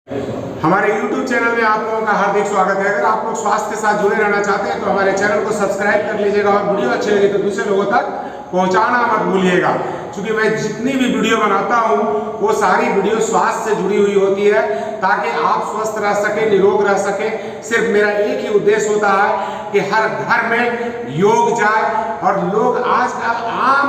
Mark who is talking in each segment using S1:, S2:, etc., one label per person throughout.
S1: हमारे YouTube channel में आप लोगों का हार्दिक स्वागत है। अगर आप लोग स्वास्थ्य के साथ जुड़े रहना चाहते हैं तो हमारे चैनल को सब्सक्राइब कर लीजिएगा और वीडियो अच्छी लगी तो दूसरे लोगों तक पहुंचाना मत भूलिएगा, क्योंकि मैं जितनी भी वीडियो बनाता हूं वो सारी वीडियो स्वास्थ्य से जुड़ी हुई होती है ताकि आप स्वस्थ रह सके, निरोग रह सके। सिर्फ मेरा एक ही उद्देश्य होता है कि हर घर में योग जाए। और लोग आजकल आम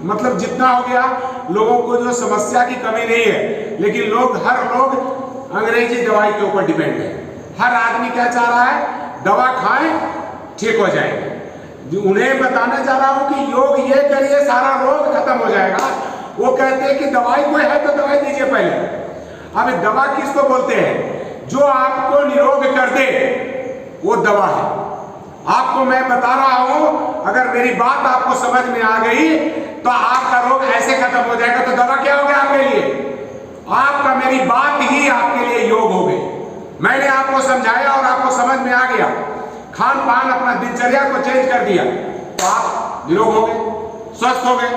S1: मतलब जितना हो गया, लोगों को जो समस्या की कमी नहीं है, लेकिन हर लोग अंग्रेजी दवाई के ऊपर डिपेंड है। हर आदमी क्या चाह रहा है, दवा खाएं ठीक हो जाएंगे। उन्हें बताने जा रहा हूं कि योग ये करिए सारा रोग खत्म हो जाएगा। वो कहते हैं कि दवाई कोई है तो दवाई दीजिए पहले। अब दवा किसको बोलते हैं? जो आपको निरोग कर दे वो दवा है। आपको मैं बता रहा हूं, अगर मेरी बात आपको समझ में आ गई तो आपका रोग ऐसे खत्म हो जाएगा। तो दवा क्या हो गया आपके लिए? आपका मेरी बात ही आपके लिए योग हो गई। मैंने आपको समझाया और आपको समझ में आ गया, खान पान अपना दिनचर्या को चेंज कर दिया तो आप निरोग हो गए, स्वस्थ हो गए।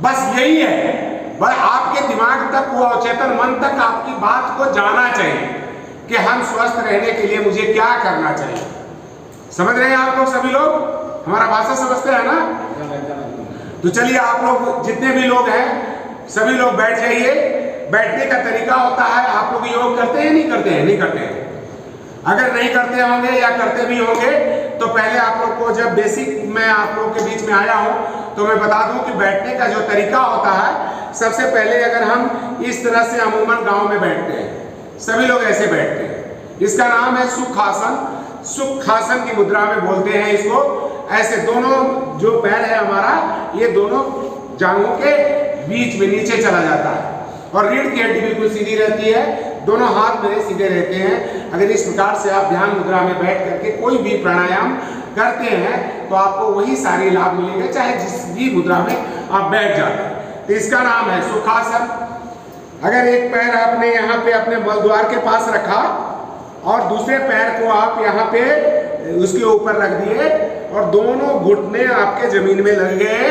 S1: बस यही है। बस आपके दिमाग तक, वो अवचेतन मन तक आपकी बात को जाना चाहिए कि हम स्वस्थ रहने के लिए मुझे क्या करना चाहिए। समझ रहे हैं आप लोग? सभी लोग हमारा भाषा समझते हैं ना? तो चलिए, आप लोग जितने भी लोग हैं सभी लोग बैठ जाइए। बैठने का तरीका होता है, आप लोग योग करते हैं नहीं करते हैं? नहीं करते हैं। अगर नहीं करते होंगे या करते भी होंगे तो पहले आप लोग को, जब बेसिक मैं आप लोग के बीच में आया हूं तो मैं बता दूं कि बैठने का जो तरीका होता है, सबसे पहले अगर हम इस तरह से अमूमन गांव में बैठते हैं, सभी लोग ऐसे बैठते हैं। इसका नाम है सुखासन। सुखासन की मुद्रा में बोलते हैं इसको। ऐसे दोनों जो पैर है हमारा, ये दोनों जांघों के बीच में नीचे चला जाता है और रीढ़ की हड्डी बिल्कुल सीधी रहती है। दोनों हाथ मेरे सीधे रहते हैं। अगर इस प्रकार से आप ध्यान मुद्रा में बैठ करके कोई भी प्राणायाम करते हैं तो आपको वही सारी लाभ मिलेंगे, चाहे जिस भी मुद्रा में आप बैठ जाते हैं। तो इसका नाम है सुखासन। अगर एक पैर आपने यहाँ पे अपने मलद्वार के पास रखा और दूसरे पैर को आप यहाँ पे उसके ऊपर रख दिए और दोनों घुटने आपके जमीन में लग गए,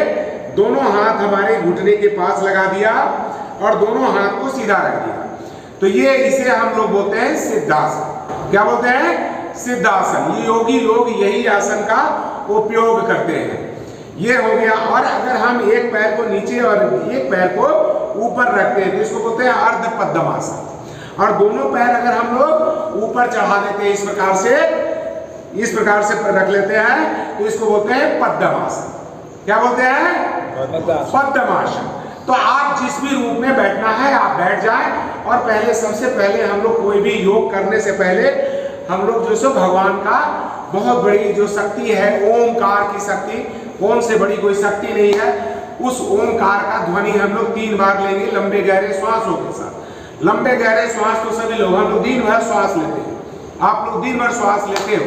S1: दोनों हाथ हमारे घुटने के पास लगा दिया और दोनों हाथ को सीधा रख दिया, तो ये इसे हम लोग बोलते हैं सिद्धासन। क्या बोलते हैं? सिद्धासन। ये योगी लोग यही आसन का उपयोग करते हैं। ये हो गया। और अगर हम एक पैर को नीचे और एक पैर को ऊपर रखते हैं तो इसको बोलते हैं अर्ध पद्मासन। और दोनों पैर अगर हम लोग ऊपर चढ़ा देते हैं, इस प्रकार से रख लेते हैं तो इसको बोलते हैं पद्मासन। क्या बोलते हैं? पद्मासन। तो आप जिस भी रूप में बैठना है आप बैठ जाएं। और पहले, सबसे पहले हम लोग कोई भी योग करने से पहले हम लोग जो सो भगवान का बहुत बड़ी जो शक्ति है, ओमकार की शक्ति, ओम से बड़ी कोई शक्ति नहीं है, उस ओमकार का ध्वनि हम लोग 3 बार लेंगे लंबे गहरे श्वासों के साथ। लंबे गहरे श्वास तो सभी लोग, हम लोग दिन भर श्वास लेते हैं, आप लोग दिन भर श्वास लेते हो,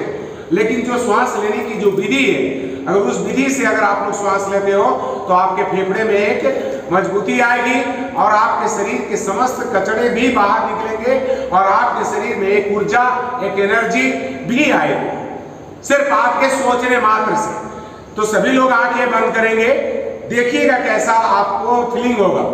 S1: लेकिन जो श्वास लेने की जो विधि है, अगर उस विधि से अगर आप लोग श्वास लेते हो तो आपके फेफड़े में एक मजबूती आएगी और आपके शरीर के समस्त कचरे भी बाहर निकलेंगे और आपके शरीर में एक ऊर्जा, एक एनर्जी भी आएगी सिर्फ आपके सोचने मात्र से। तो सभी लोग आंखें बंद करेंगे, देखिएगा कैसा आपको फीलिंग होगा।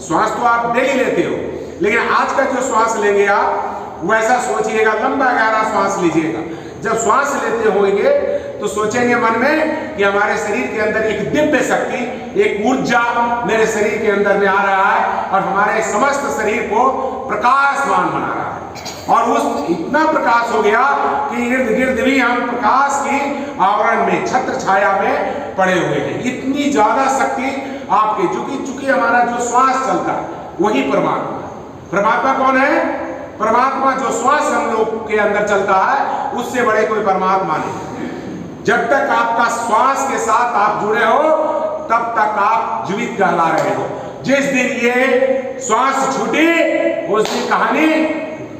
S1: श्वास तो आप डेली लेते हो, लेकिन आज का जो श्वास लेंगे आप वैसा सोचिएगा, लंबा गहरा श्वास लीजिएगा। जब श्वास लेते होंगे तो सोचेंगे मन में कि हमारे शरीर के अंदर एक दिव्य शक्ति, एक ऊर्जा मेरे शरीर के अंदर में आ रहा है और हमारे समस्त शरीर को प्रकाशमान बना रहा है। और उस इतना प्रकाश हो गया कि इर्द गिर्द भी हम प्रकाश की आवरण में, छत्र छाया में पड़े हुए हैं। इतनी ज्यादा शक्ति आपके, चूंकि हमारा जो श्वास चलता है वही परमात्मा है। परमात्मा कौन है? परमात्मा जो श्वास हम लोग के अंदर चलता है, उससे बड़े कोई परमात्मा नहीं। जब तक आपका श्वास के साथ आप जुड़े हो तब तक आप जीवित कहला रहे हो। जिस दिन ये श्वास छूटी उस दिन कहानी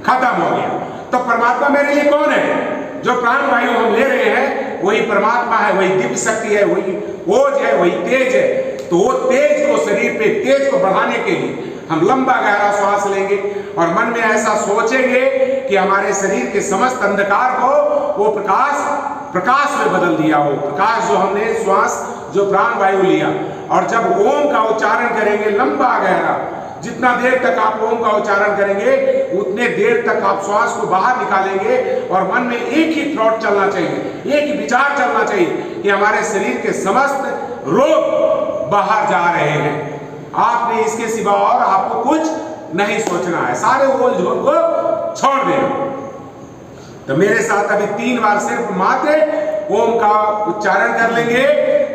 S1: खत्म हो गया। तो परमात्मा मेरे लिए कौन है? जो प्राण वायु हम ले रहे हैं वही परमात्मा है, वही दिव्य शक्ति है, वही ओज है, वही तेज है। तो वो तेज को, शरीर पे तेज को बढ़ाने के लिए हम लंबा गहरा श्वास लेंगे और मन में ऐसा सोचेंगे कि हमारे शरीर के समस्त अंधकार को वो प्रकाश में बदल दिया। वो प्रकाश जो हमने श्वास, जो प्राण वायु लिया, और जब ओम का उच्चारण करेंगे लंबा गहरा, जितना देर तक आप ओम का उच्चारण करेंगे उतने देर तक आप श्वास को बाहर निकालेंगे और मन में एक ही थॉट चलना चाहिए, एक ही विचार चलना चाहिए कि हमारे शरीर के समस्त रोग बाहर जा रहे हैं। आपने इसके सिवा और आपको कुछ नहीं सोचना है, सारे ओल झोल को छोड़ देना। तो मेरे साथ अभी 3 बार सिर्फ मात्र ओम का उच्चारण कर लेंगे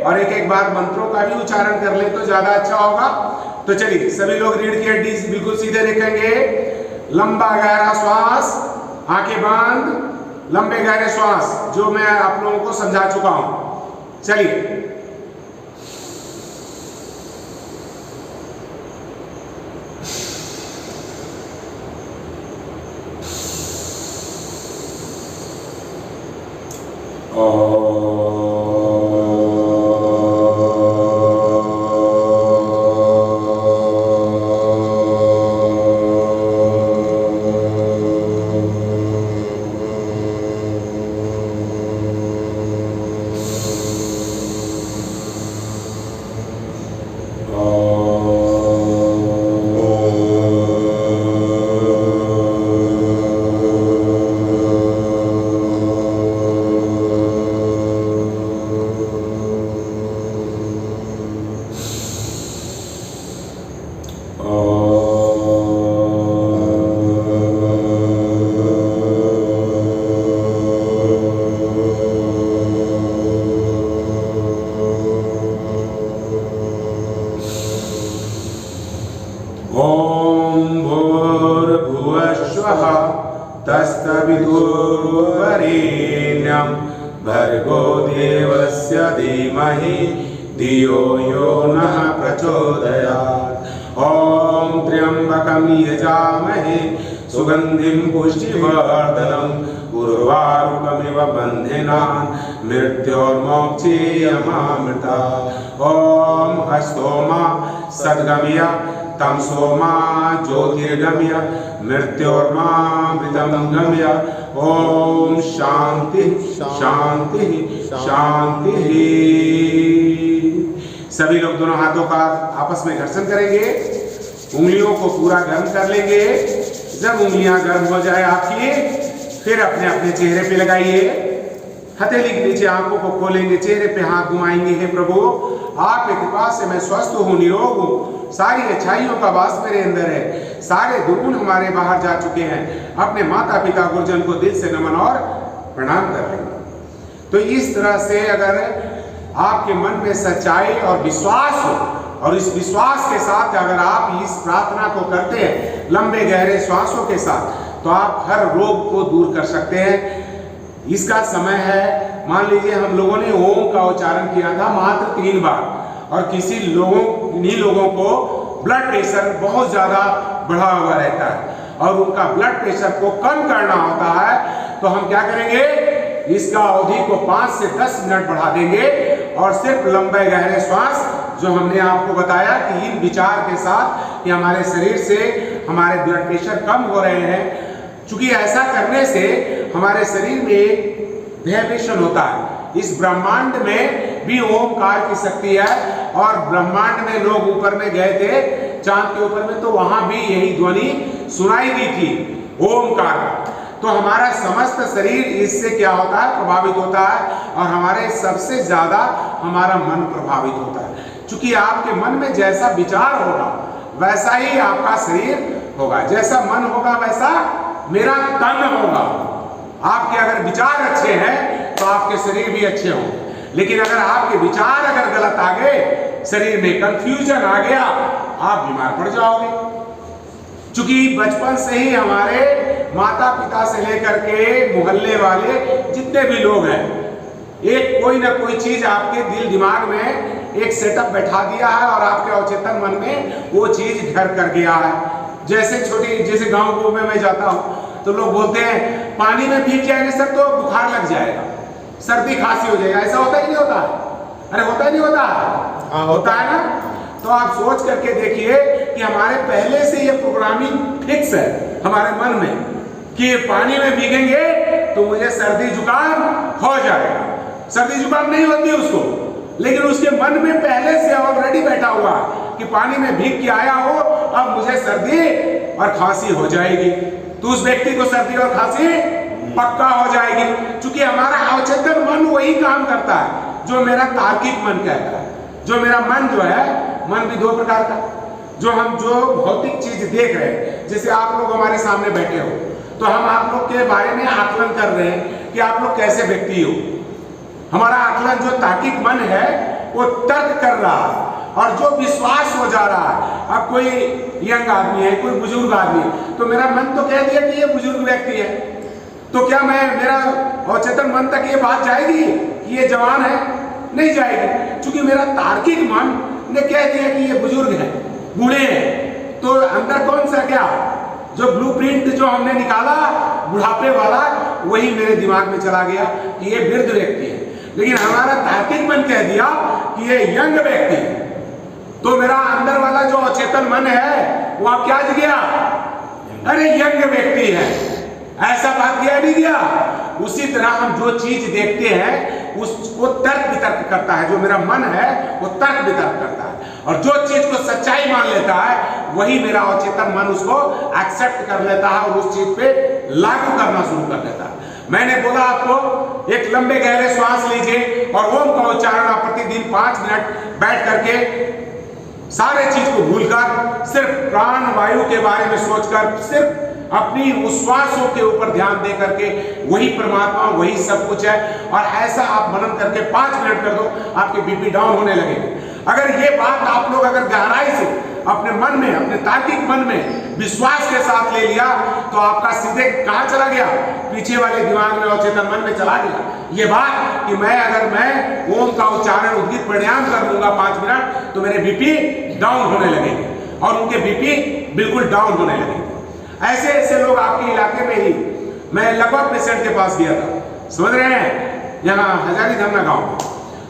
S1: और एक बार मंत्रों का भी उच्चारण कर ले तो ज्यादा अच्छा होगा। तो चलिए सभी लोग रीढ़ की हड्डी बिल्कुल सीधे रखेंगे, लंबा गहरा श्वास, आंखें बंद, लंबे गहरे श्वास जो मैं आप लोगों को समझा चुका हूं। चलिए तत्सवितुर्वरेण्यं भर्गो देवस्य धीमहि धियो यो नः प्रचोदयात्। ॐ त्र्यंबकं यजामहे सुगंधिं पुष्टिवर्धनं उर्वारुकमिव बन्धनान् मृत्योर्मोक्षेयमामृतात्। ॐ हस्तोमा सद्गमय तं सोमा ज्योतिर्गमय मृत्योर्मामृतं गमय। ओम शांति शांति शांति। सभी लोग दोनों हाथों का आपस में घर्षण करेंगे, उंगलियों को पूरा गर्म कर लेंगे। जब उंगलियां गर्म हो जाए आपकी, फिर अपने अपने चेहरे पे लगाइए, हथेली के नीचे आंखों को खोलेंगे, चेहरे पे हाथ घुमाएंगे। हे प्रभु, आपकी कृपा से मैं स्वस्थ हूँ, निरोग हूँ, सारी अच्छाइयों का वास मेरे अंदर है, सारे दुर्गुण हमारे बाहर जा चुके हैं। अपने माता पिता गुरुजन को दिल से नमन और प्रणाम कर लेंगे। तो इस तरह से अगर आपके मन में सच्चाई और विश्वास हो, और इस विश्वास के साथ अगर आप इस प्रार्थना को करते हैं लंबे गहरे श्वासों के साथ, तो आप हर रोग को दूर कर सकते हैं। इसका समय है, मान लीजिए हम लोगों ने ओम का उच्चारण किया था मात्र 3 बार, और इन्हीं लोगों को ब्लड प्रेशर बहुत ज्यादा बढ़ा हुआ रहता है और उनका ब्लड प्रेशर को कम करना होता है, तो हम क्या करेंगे, इसका अवधि को 5 से 10 मिनट बढ़ा देंगे और सिर्फ लंबे गहरे श्वास जो हमने आपको बताया कि इन विचार के साथ कि हमारे शरीर से हमारे ब्लड प्रेशर कम हो रहे हैं। चूंकि ऐसा करने से हमारे शरीर में एक वाइब्रेशन होता है। इस ब्रह्मांड में भी ओमकार की शक्ति है, और ब्रह्मांड में लोग ऊपर में गए थे, चांद के ऊपर में, तो वहां भी यही ध्वनि सुनाई दी थी, ओमकार। तो हमारा समस्त शरीर इससे क्या होता है, प्रभावित होता है, और हमारे सबसे ज्यादा हमारा मन प्रभावित होता है। क्योंकि आपके मन में जैसा विचार होगा वैसा ही आपका शरीर होगा, जैसा मन होगा वैसा मेरा तन होगा। आपके अगर विचार अच्छे हैं तो आपके शरीर भी अच्छे होंगे, लेकिन अगर आपके विचार अगर गलत आ गए, शरीर में कंफ्यूजन आ गया, आप बीमार पड़ जाओगे। क्योंकि बचपन से ही हमारे माता पिता से लेकर के मोहल्ले वाले जितने भी लोग हैं, एक कोई ना कोई चीज आपके दिल दिमाग में एक सेटअप बैठा दिया है और आपके अवचेतन मन में वो चीज घर कर गया है। जैसे गांव में मैं जाता हूँ तो लोग बोलते हैं पानी में भीग जाएंगे सर तो बुखार लग जाएगा, सर्दी खांसी हो जाएगा। ऐसा होता ही नहीं होता है? अरे होता ही नहीं होता है? हाँ होता है ना। तो आप सोच करके देखिए कि हमारे पहले से ये प्रोग्रामिंग फिक्स है हमारे मन में कि पानी में भीगेंगे तो मुझे सर्दी जुकाम हो जाएगा। सर्दी जुकाम नहीं होती उसको, लेकिन उसके मन में पहले से ऑलरेडी बैठा हुआ है कि पानी में भीग के आया हो अब मुझे सर्दी और खांसी हो जाएगी, तो उस व्यक्ति को सर्दी और खांसी पक्का हो जाएगी। क्योंकि हमारा अवचेतन मन वही काम करता है जो मेरा तार्किक मन कहता है। जो मेरा मन जो है, मन भी दो प्रकार का, जो भौतिक चीज देख रहे हैं, जैसे आप लोग हमारे सामने बैठे हो तो हम आप लोग के बारे में आकलन कर रहे हैं कि आप लोग कैसे व्यक्ति हो। हमारा आकलन जो तार्किक मन है वो तर्क कर रहा है और जो विश्वास हो जा रहा है। अब कोई यंग आदमी है, कोई बुजुर्ग आदमी है, तो मेरा मन तो कह दिया कि ये बुजुर्ग व्यक्ति है, तो क्या मेरा अवचेतन मन तक ये बात जाएगी कि ये जवान है? नहीं जाएगी, क्योंकि मेरा तार्किक मन ने कह दिया कि ये बुजुर्ग है, बूढ़े हैं। तो अंदर कौन सा क्या जो ब्लूप्रिंट जो हमने निकाला बुढ़ापे वाला, वही मेरे दिमाग में चला गया कि ये वृद्ध व्यक्ति है। लेकिन हमारा तार्किक मन कह दिया कि ये यंग व्यक्ति है, तो मेरा अंदर वाला जो अचेतन मन है वो अब क्या गया? अरे यंग व्यक्ति है, ऐसा बात किया नहीं गया। उसी तरह हम जो चीज देखते हैं उसको तर्क वितर्क करता है। जो मेरा मन है वो तर्क वितर्क करता है, और जो चीज को सच्चाई मान लेता है वही मेरा अचेतन मन उसको एक्सेप्ट कर लेता है और उस चीज पे लागू करना शुरू कर देता है। मैंने बोला आपको एक लंबे गहरे श्वास लीजिए और ओम का उच्चारण आप प्रतिदिन 5 मिनट बैठ करके सारे चीज को भूलकर सिर्फ प्राण वायु के बारे में सोचकर, सिर्फ अपनी उच्छ्वासों के ऊपर ध्यान दे करके, वही परमात्मा, वही सब कुछ है, और ऐसा आप मनन करके 5 मिनट कर दो, आपके बीपी डाउन होने लगेंगे। अगर ये बात आप लोग अगर गहराई से अपने मन में, अपने तार्किक मन में विश्वास के साथ ले लिया तो आपका सीधे कहां चला गया? पीछे वाले दिमाग में, अवचेतन मन में चला गया ये बात कि अगर मैं ओम का उच्चारण उद्गीत प्राणायाम कर लूंगा 5 मिनट तो मेरे बीपी डाउन होने लगेंगे, और उनके बीपी बिल्कुल डाउन होने लगेंगे। ऐसे ऐसे लोग आपके इलाके में ही, मैं लगभग पेशेंट के पास गया था, समझ रहे हैं, यहाँ हजारी धमना गांव में।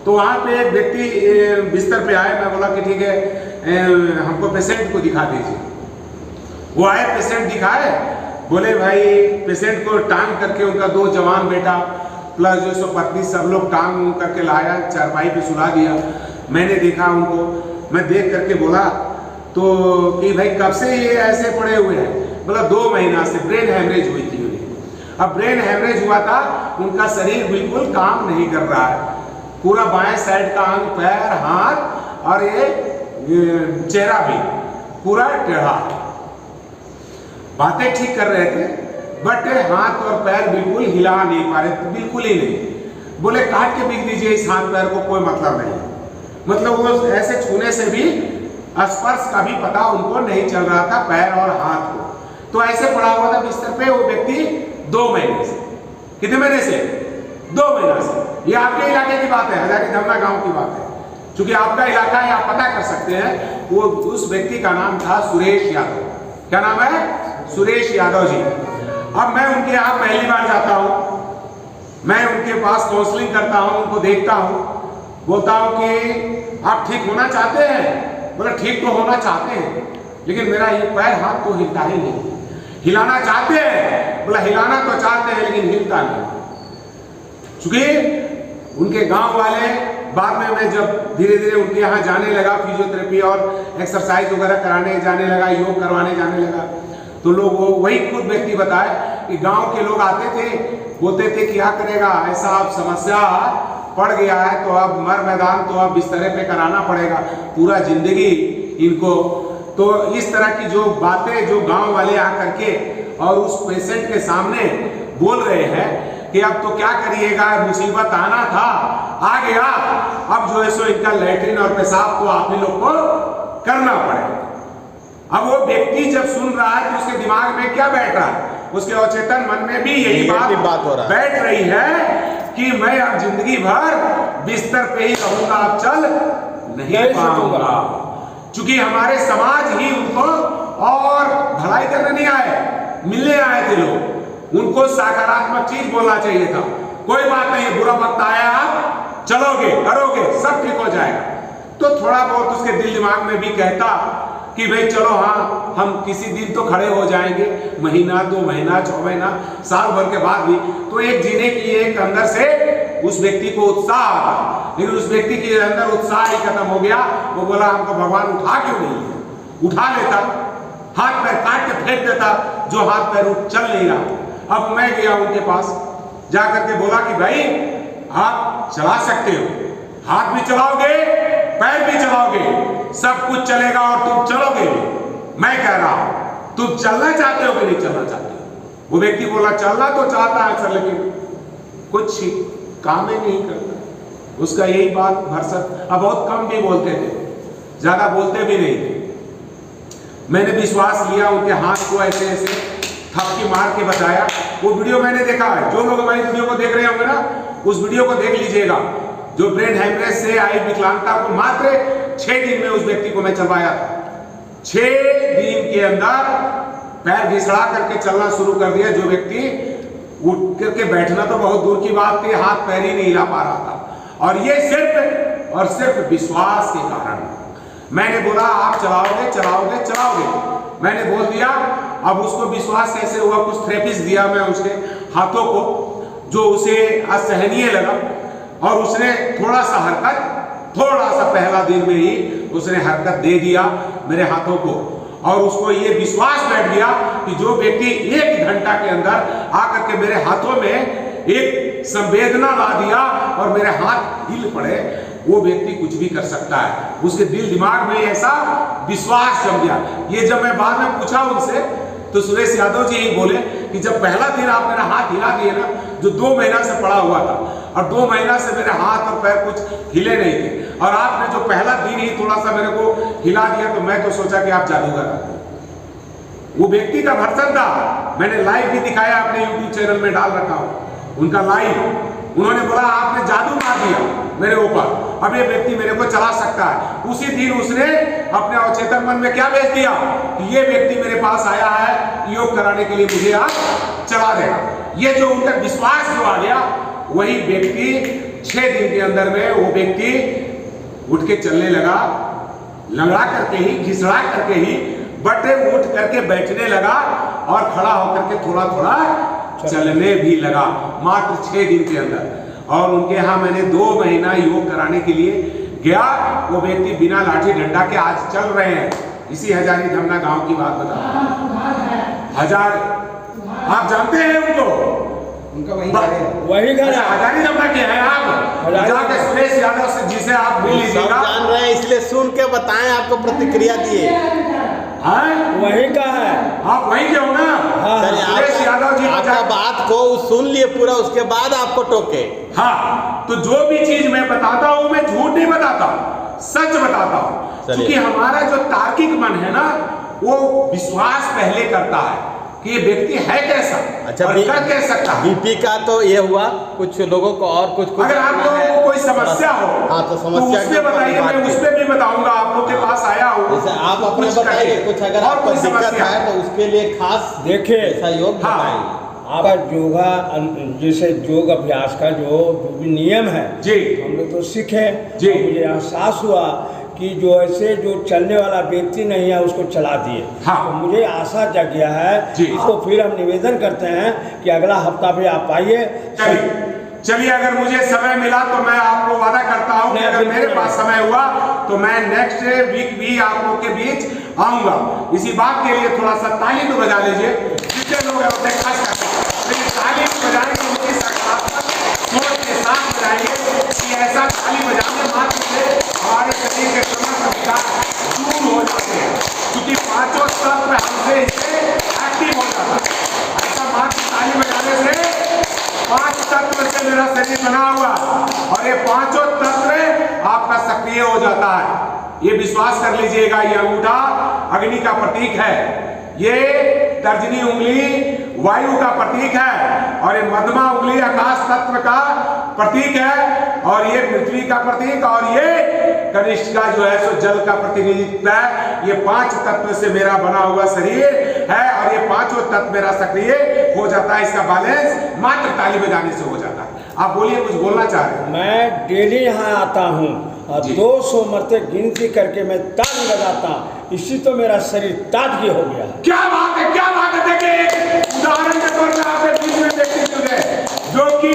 S1: तो वहाँ पे एक व्यक्ति बिस्तर पे आए, मैं बोला कि ठीक है हमको पेशेंट को दिखा दीजिए। वो आए, पेशेंट दिखाए, बोले भाई पेशेंट को टांग करके उनका 2 जवान बेटा प्लस जो सो पत्नी सब लोग टांग करके लाया, चारपाई पे सुला दिया। मैंने देखा उनको, मैं देख करके बोला तो कि भाई कब से ये ऐसे पड़े हुए हैं? बोला 2 महीना से ब्रेन हेमरेज हुई थी उन्हें। अब ब्रेन हेमरेज हुआ था, उनका शरीर बिल्कुल काम नहीं कर रहा है, पूरा बाएं साइड का अंग, पैर, हाथ और ये चेहरा भी पूरा टेढ़ा। बातें ठीक कर रहे थे बट हाथ और पैर बिल्कुल हिला नहीं पा रहे, बिल्कुल ही नहीं। बोले काट के बिक दीजिए इस हाथ पैर को, कोई मतलब नहीं। मतलब वो ऐसे छूने से भी, स्पर्श का भी पता उनको नहीं चल रहा था पैर और हाथ को। तो ऐसे पड़ा हुआ था बिस्तर पे वो व्यक्ति 2 महीने से। कितने महीने से? 2 महीना से। ये आपके इलाके की बात है, हजारी धमना गांव की बात है। क्योंकि आपका इलाका है, आप पता कर सकते हैं। वो उस व्यक्ति का नाम था सुरेश यादव। क्या नाम है? सुरेश यादव जी। अब मैं उनके यहाँ पहली बार जाता हूँ, मैं उनके पास काउंसलिंग करता हूँ, उनको देखता हूँ, बोलता हूँ कि आप ठीक होना चाहते हैं? बोले ठीक तो होना चाहते हैं, लेकिन मेरा ये पैर हाथ तो हिलता ही नहीं। हिलाना चाहते हैं? बोला हिलाना तो चाहते हैं लेकिन हिलता नहीं। चूंकि उनके गांव वाले, बाद में मैं जब धीरे धीरे उनके यहाँ जाने लगा, फिजियोथेरेपी और एक्सरसाइज वगैरह कराने जाने लगा, योग करवाने जाने लगा, तो लोग वही खुद व्यक्ति बताए कि गांव के लोग आते थे, बोलते थे क्या करेगा, ऐसा अब समस्या पड़ गया है तो अब मर मैदान, तो अब बिस्तरे पे कराना पड़ेगा पूरा जिंदगी इनको। तो इस तरह की जो बातें जो गांव वाले आकर के और उस पेशेंट के सामने बोल रहे हैं कि अब तो क्या करिएगा, मुसीबत आना था, आ गया, अब जो है सो इनका लैट्रिन और पेशाब तो आप ही लोग को करना पड़ेगा। अब वो व्यक्ति जब सुन रहा है तो उसके दिमाग में क्या बैठ रहा है? उसके अचेतन मन में भी यही बात हो रहा है, बैठ रही है कि मैं अब जिंदगी भर बिस्तर पे ही रहूंगा, अब चल नहीं पाऊंगा। क्योंकि हमारे समाज ही उनको और भलाई करने नहीं आए, मिलने आए थे लोग। उनको सकारात्मक चीज बोलना चाहिए था, कोई बात नहीं, बुरा वक्त आया, आप चलोगे, करोगे, सब ठीक हो जाएगा। तो थोड़ा बहुत उसके दिल दिमाग में भी कहता कि भाई चलो हाँ, हम किसी दिन तो खड़े हो जाएंगे, महीना, 2 महीना, 6 महीना, साल भर के बाद भी। तो एक जीने की एक अंदर से उस व्यक्ति को उत्साह आता, लेकिन उस व्यक्ति के अंदर उत्साह ही खत्म हो गया। वो बोला हमको भगवान उठा क्यों नहीं, उठा लेता हाथ पैर काट के फेंक देता, जो हाथ पैर चल नहीं रहा। अब मैं गया उनके पास, जाकर के बोला कि भाई आप चला सकते हो, हाथ भी चलाओगे, पैर भी चलाओगे, सब कुछ चलेगा और तुम चलोगे भी। मैं कह रहा हूं तुम चलना चाहते हो कि नहीं चलना चाहते हो? वो व्यक्ति बोला चलना तो चाहता है सर, लेकिन कुछ काम ही नहीं करता। उसका यही बात भरसक। अब बहुत कम भी बोलते थे, ज्यादा बोलते भी नहीं थे। मैंने विश्वास लिया, उनके हाथ को ऐसे ऐसे थपकी मार के बताया। वो वीडियो मैंने देखा है, जो लोग हमारी वीडियो को देख रहे होंगे ना, उस वीडियो को देख लीजिएगा। जो ब्रेन हेमरेज से आई विकलांगता को मात्र 6 दिन में उस व्यक्ति को मैं चलवाया था। 6 दिन के अंदर पैर घिसड़ा करके चलना शुरू कर दिया। जो व्यक्ति उठ करके बैठना तो बहुत दूर की बात थी, हाथ पैर ही नहीं हिला पा रहा था। और ये सिर्फ और सिर्फ विश्वास के कारण। मैंने बोला आप चलाओगे चलाओगे चलाओगे, मैंने बोल दिया। अब उसको विश्वास कैसे हुआ, कुछ थेरेपिस्ट दिया मैं उसके हाथों को, जो उसे असहनीय लगा। और उसने थोड़ा सा पहला दिन में ही उसने हरकत दे दिया मेरे हाथों को। और उसको ये विश्वास बैठ गया कि जो व्यक्ति 1 घंटा के अंदर आकर के मेरे हाथों में एक संवेदना ला दिया और मेरे हाथ हिल पड़े, वो व्यक्ति कुछ भी कर सकता है। उसके दिल दिमाग में ऐसा विश्वास जम गया। ये जब मैं बाद में पूछा उनसे, तो सुरेश यादव जी ही बोले कि जब पहला दिन आप मेरा हाथ हिला दिए ना, जो 2 महीना से पड़ा हुआ था, और 2 महीना से मेरे हाथ और पैर कुछ हिले नहीं थे, और आपने जो पहला दिन ही थोड़ा सा मेरे को हिला दिया, तो मैं तो सोचा कि आप जादूगर हैं। वो व्यक्ति का भर्सन था। मैंने लाइव भी दिखाया, अपने यूट्यूब चैनल में डाल रखा हूं उनका लाइव। उन्होंने बोला आपने जादू मार दिया मेरे ऊपर, अब ये व्यक्ति मेरे को चला सकता है। उसी दिन उसने अपने अवचेतन मन में क्या भेज दिया कि ये व्यक्ति मेरे पास आया है योग कराने के लिए, मुझे आप चला देगा। ये जो उनका विश्वास जो आ गया, वही व्यक्ति 6 दिन के अंदर में वो व्यक्ति उठ के चलने लगा, लंगड़ा करके ही, घिसड़ा करके ही, बट उठ करके बैठने लगा और खड़ा होकर के थोड़ा थोड़ा चलने भी लगा, मात्र 6 दिन के अंदर। और उनके यहाँ मैंने 2 महीना योग कराने के लिए गया। वो व्यक्ति बिना लाठी डंडा के आज चल रहे हैं। इसी हजारी धमना गांव की बात बता। हजार आप जानते हैं उनको,
S2: उनका वही घर है।
S1: हजारी धमना के हैं आप, जाके सुरेश यादव से जिसे आप मिल लीजिएगा।
S2: जान रहे हैं, इसलिए सुन के बताएं, आपको प्रतिक्रिया दिए।
S3: वही का है,
S1: आप वही के हो ना? सुरेश यादव जी
S2: आपका बात को सुन लिए पूरा, उसके बाद आपको टोके।
S1: हाँ, तो जो भी चीज मैं बताता हूँ, मैं झूठ नहीं बताता, सच बताता हूँ। क्योंकि हमारा जो तार्किक मन है ना, वो विश्वास पहले करता है कि ये व्यक्ति है कैसा,
S2: अच्छा,
S1: और कर कैसे सकता है।
S2: बीपी का तो ये हुआ, कुछ लोगों को और कुछ
S1: अगर आप लोगों को कोई समस्या हो,
S2: हाँ, तो समस्या
S1: उसमें बताइए, मैं उसमें भी बताऊंगा। आप लोग के पास आया हूँ,
S2: जैसे आप अपने बताइए कुछ, अगर आपको दिक्कत है तो उसके लिए खास
S3: देखिए
S2: सहयोग बताएं।
S3: आपका योगा, जैसे योग अभ्यास का जो भी नियम है
S1: जी,
S3: हम लोग तो सीखे
S1: जी।
S3: मुझे एहसास हुआ कि जो ऐसे जो चलने वाला व्यक्ति नहीं है उसको चला दिए।
S1: हाँ।
S3: तो मुझे आशा जग गया है। इसको फिर हम निवेदन करते हैं कि अगला हफ्ता भी आप आइए।
S1: चलिए, अगर मुझे समय मिला तो मैं आपको वादा करता हूं कि अगर मेरे पास समय हुआ तो मैं नेक्स्ट वीक भी आप लोग के बीच आऊंगा। इसी बात के लिए थोड़ा सा ताली तो बजा लीजिए, जितने लोग हैं उसे खास करके ताली बजाएंगे, उनकी सकारात्मक सोच के साथ बजाएंगे कि ऐसा ताली बजाने मात्र से हमारे शरीर के समस्त विकार दूर हो जाते हैं, क्योंकि 5 तत्व हमसे एक्टिव हो जाता है। ऐसा मात्र ताली बजाने से 5 तत्व से मेरा शरीर बना हुआ, और ये 5 तत्व आपका सक्रिय हो जाता है। ये विश्वास कर लीजिएगा। ये अंगूठा अग्नि का प्रतीक है, ये तर्जनी उंगली वायु का प्रतीक है, और ये मध्यमा उंगली आकाश तत्व का प्रतीक है, और ये पृथ्वी का प्रतीक, और ये कनिष्ठ का जो है सो जल का प्रतिनिधित्व है। ये 5 तत्व से मेरा बना हुआ शरीर है, और ये 5 तत्व मेरा सक्रिय हो जाता है। इसका बैलेंस मात्र ताली बजाने से हो जाता है। आप बोलिए, कुछ बोलना चाह रहे हैं?
S3: मैं डेली यहाँ आता हूँ और 200 मरते गिनती करके मैं ताली बजाता, इसी तो मेरा शरीर ताजगी हो गया।
S1: क्या बात है, क्या बात है। देखिए, एक उदाहरण के तौर पर आपके बीच में व्यक्ति मिल गए जो कि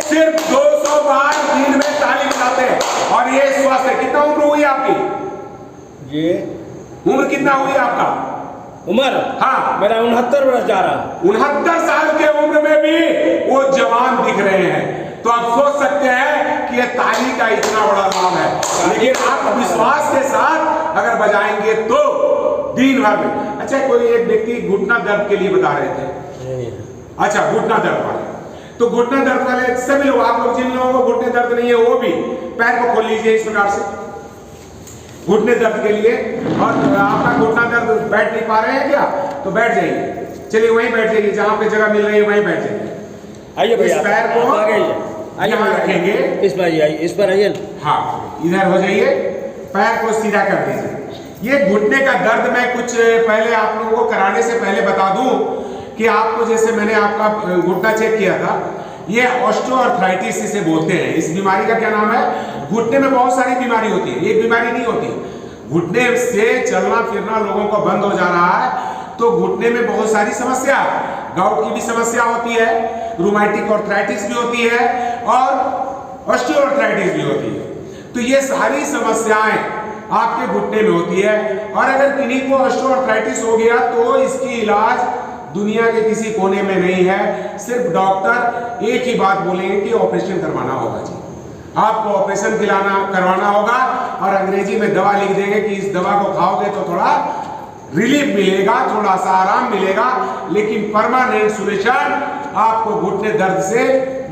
S1: सिर्फ 200 बार दिन में ताली बजाते हैं, और ये स्वस्थ है। कितना उम्र हुई आपकी?
S3: ये
S1: उम्र कितना हुई आपका?
S3: उम्र
S1: हाँ।
S3: मेरा 69 वर्ष जा रहा।
S1: 69 साल के उम्र में भी वो जवान दिख रहे हैं। तो आप सोच सकते हैं कि ये ताली का इतना बड़ा लाभ है। लेकिन आप विश्वास के साथ अगर बजाएंगे तो दिन भर में। अच्छा, कोई एक व्यक्ति घुटना दर्द के लिए बता रहे थे। अच्छा, घुटना दर्द वाले, तो घुटना दर्द वाले सभी लोग, आप लोग जिन लोगों को घुटने दर्द नहीं है वो भी पैर को खोल लीजिए इस प्रकार से घुटने दर्द के लिए। और आपका घुटना दर्द बैठ नहीं पा रहे हैं क्या, तो बैठ जाइए, चलिए वहीं बैठ जाइए, जहां पे जगह मिल रही है वहीं बैठ जाइए।
S3: आइए भैया,
S1: इस पैर को यहाँ रखेंगे,
S3: इस पर आइए, इस पर आइए।
S1: हाँ, इधर हो जाइए, पैर को सीधा कर दीजिए। ये घुटने का दर्द मैं कुछ पहले आप लोगों को कराने से पहले बता दूं कि आपको, जैसे मैंने आपका घुटना चेक किया था, ये ऑस्टियोआर्थराइटिस इसे बोलते हैं। इस बीमारी का क्या नाम है? घुटने में बहुत सारी बीमारी होती है, ये बीमारी नहीं होती। घुटने से चलना फिरना लोगों को बंद हो जा रहा है, तो घुटने में बहुत सारी समस्या, गाउट की भी समस्या होती है, रूमेटिक आर्थराइटिस भी होती है और ऑस्टियोआर्थराइटिस भी होती है। तो ये सारी समस्याएं आपके घुटने में होती है। और अगर किन्हीं को ऑस्टियोआर्थराइटिस हो गया तो इसकी इलाज दुनिया के किसी कोने में नहीं है। सिर्फ डॉक्टर एक ही बात बोलेंगे कि ऑपरेशन करवाना होगा जी, आपको ऑपरेशन करवाना होगा, और अंग्रेजी में दवा लिख देंगे कि इस दवा को खाओगे तो थोड़ा रिलीफ मिलेगा, थोड़ा सा आराम मिलेगा, लेकिन परमानेंट सॉल्यूशन आपको घुटने दर्द से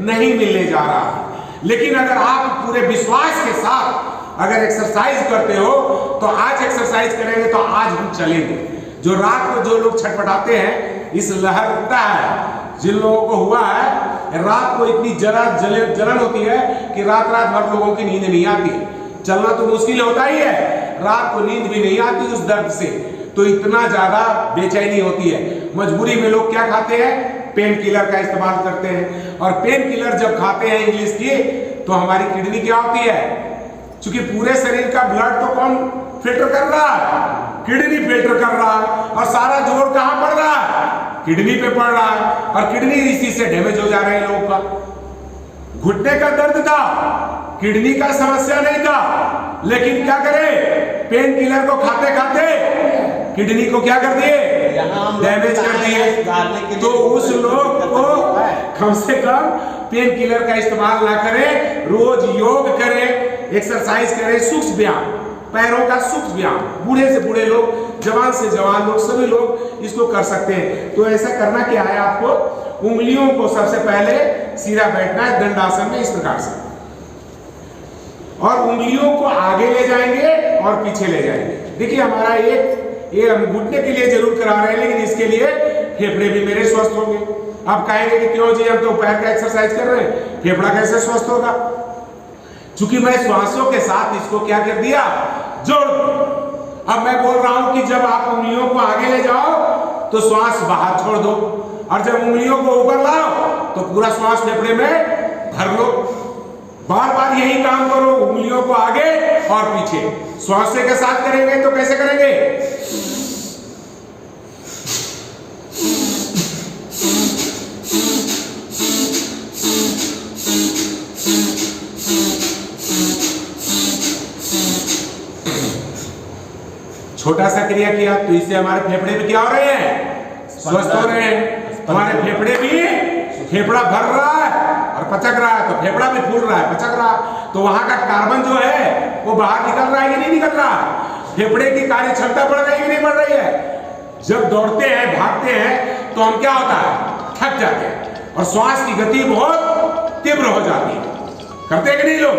S1: नहीं मिलने जा रहा है। लेकिन अगर आप पूरे विश्वास के साथ अगर एक्सरसाइज करते हो, तो आज एक्सरसाइज करेंगे तो आज हम चलेंगे। जो रात को जो लोग छटपटाते हैं, इस लहरता है, जिन लोगों को हुआ है, रात को इतनी जलन होती है कि रात भर लोगों की नींद नहीं आती। चलना तो मुश्किल होता ही है, रात को नींद भी नहीं आती उस दर्द से, तो इतना ज्यादा बेचैनी होती है। मजबूरी में लोग क्या खाते हैं? पेन किलर का इस्तेमाल करते हैं। और पेन किलर जब खाते हैं इंग्लिश की, तो हमारी किडनी क्या होती है? क्योंकि पूरे शरीर का ब्लड तो कौन फिल्टर कर रहा है? किडनी फिल्टर कर रहा है। और सारा जोर कहां पड़ रहा है? किडनी पे पड़ रहा है। और किडनी इसी से डैमेज हो जा रहे हैं लोगों का। घुटने का दर्द था, किडनी का समस्या नहीं था, लेकिन क्या करें? पेन किलर को खाते खाते किडनी को क्या कर दिए? डैमेज कर दिए। तो उस लोग को कम से कम पेन किलर का इस्तेमाल ना करें, रोज योग करें, एक्सरसाइज करें, सूक्ष्म व्यायाम, पैरों का सूक्ष्म व्यायाम, बूढ़े से बूढ़े लोग, जवान से जवान लोग, सभी लोग इसको कर सकते हैं। तो ऐसा करना क्या है, आपको उंगलियों को सबसे पहले सीधा बैठना है दंडासन में, इस प्रकार से, और उंगलियों को आगे ले जाएंगे और पीछे ले जाएंगे। देखिए, हमारा ये हम घुटने के लिए जरूर करा रहे हैं, लेकिन इसके लिए फेफड़े भी मेरे स्वस्थ होंगे। आप कहेंगे कि क्यों जी, हम तो पैर का एक्सरसाइज कर रहे हैं, फेफड़ा कैसे स्वस्थ होगा? चूंकि मैं श्वासों के साथ इसको क्या कर दिया? जोड़। अब मैं बोल रहा हूं कि जब आप उंगलियों को आगे ले जाओ तो श्वास बाहर छोड़ दो, और जब उंगलियों को ऊपर लाओ तो पूरा श्वास फेफड़े में भर लो। बार बार यही काम करो, उंगलियों को आगे और पीछे। श्वास के साथ करेंगे तो कैसे करेंगे? छोटा सा क्रिया किया तो इससे हमारे फेफड़े भी क्या हो रहे हैं? स्वस्थ हो रहे हैं। हमारे फेफड़े भी, फेफड़ा भर रहा है और पचक रहा है, तो फेफड़ा भी फूल रहा है, पचक रहा है, तो वहां का कार्बन जो है वो बाहर निकल रहा है कि नहीं निकल रहा? फेफड़े की कार्य क्षमता बढ़ रही है कि नहीं बढ़ रही है? जब दौड़ते हैं, भागते हैं, तो हम क्या होता है? थक जाते हैं, और श्वास की गति बहुत तीव्र हो जाती है। करते हैं कि नहीं लोग?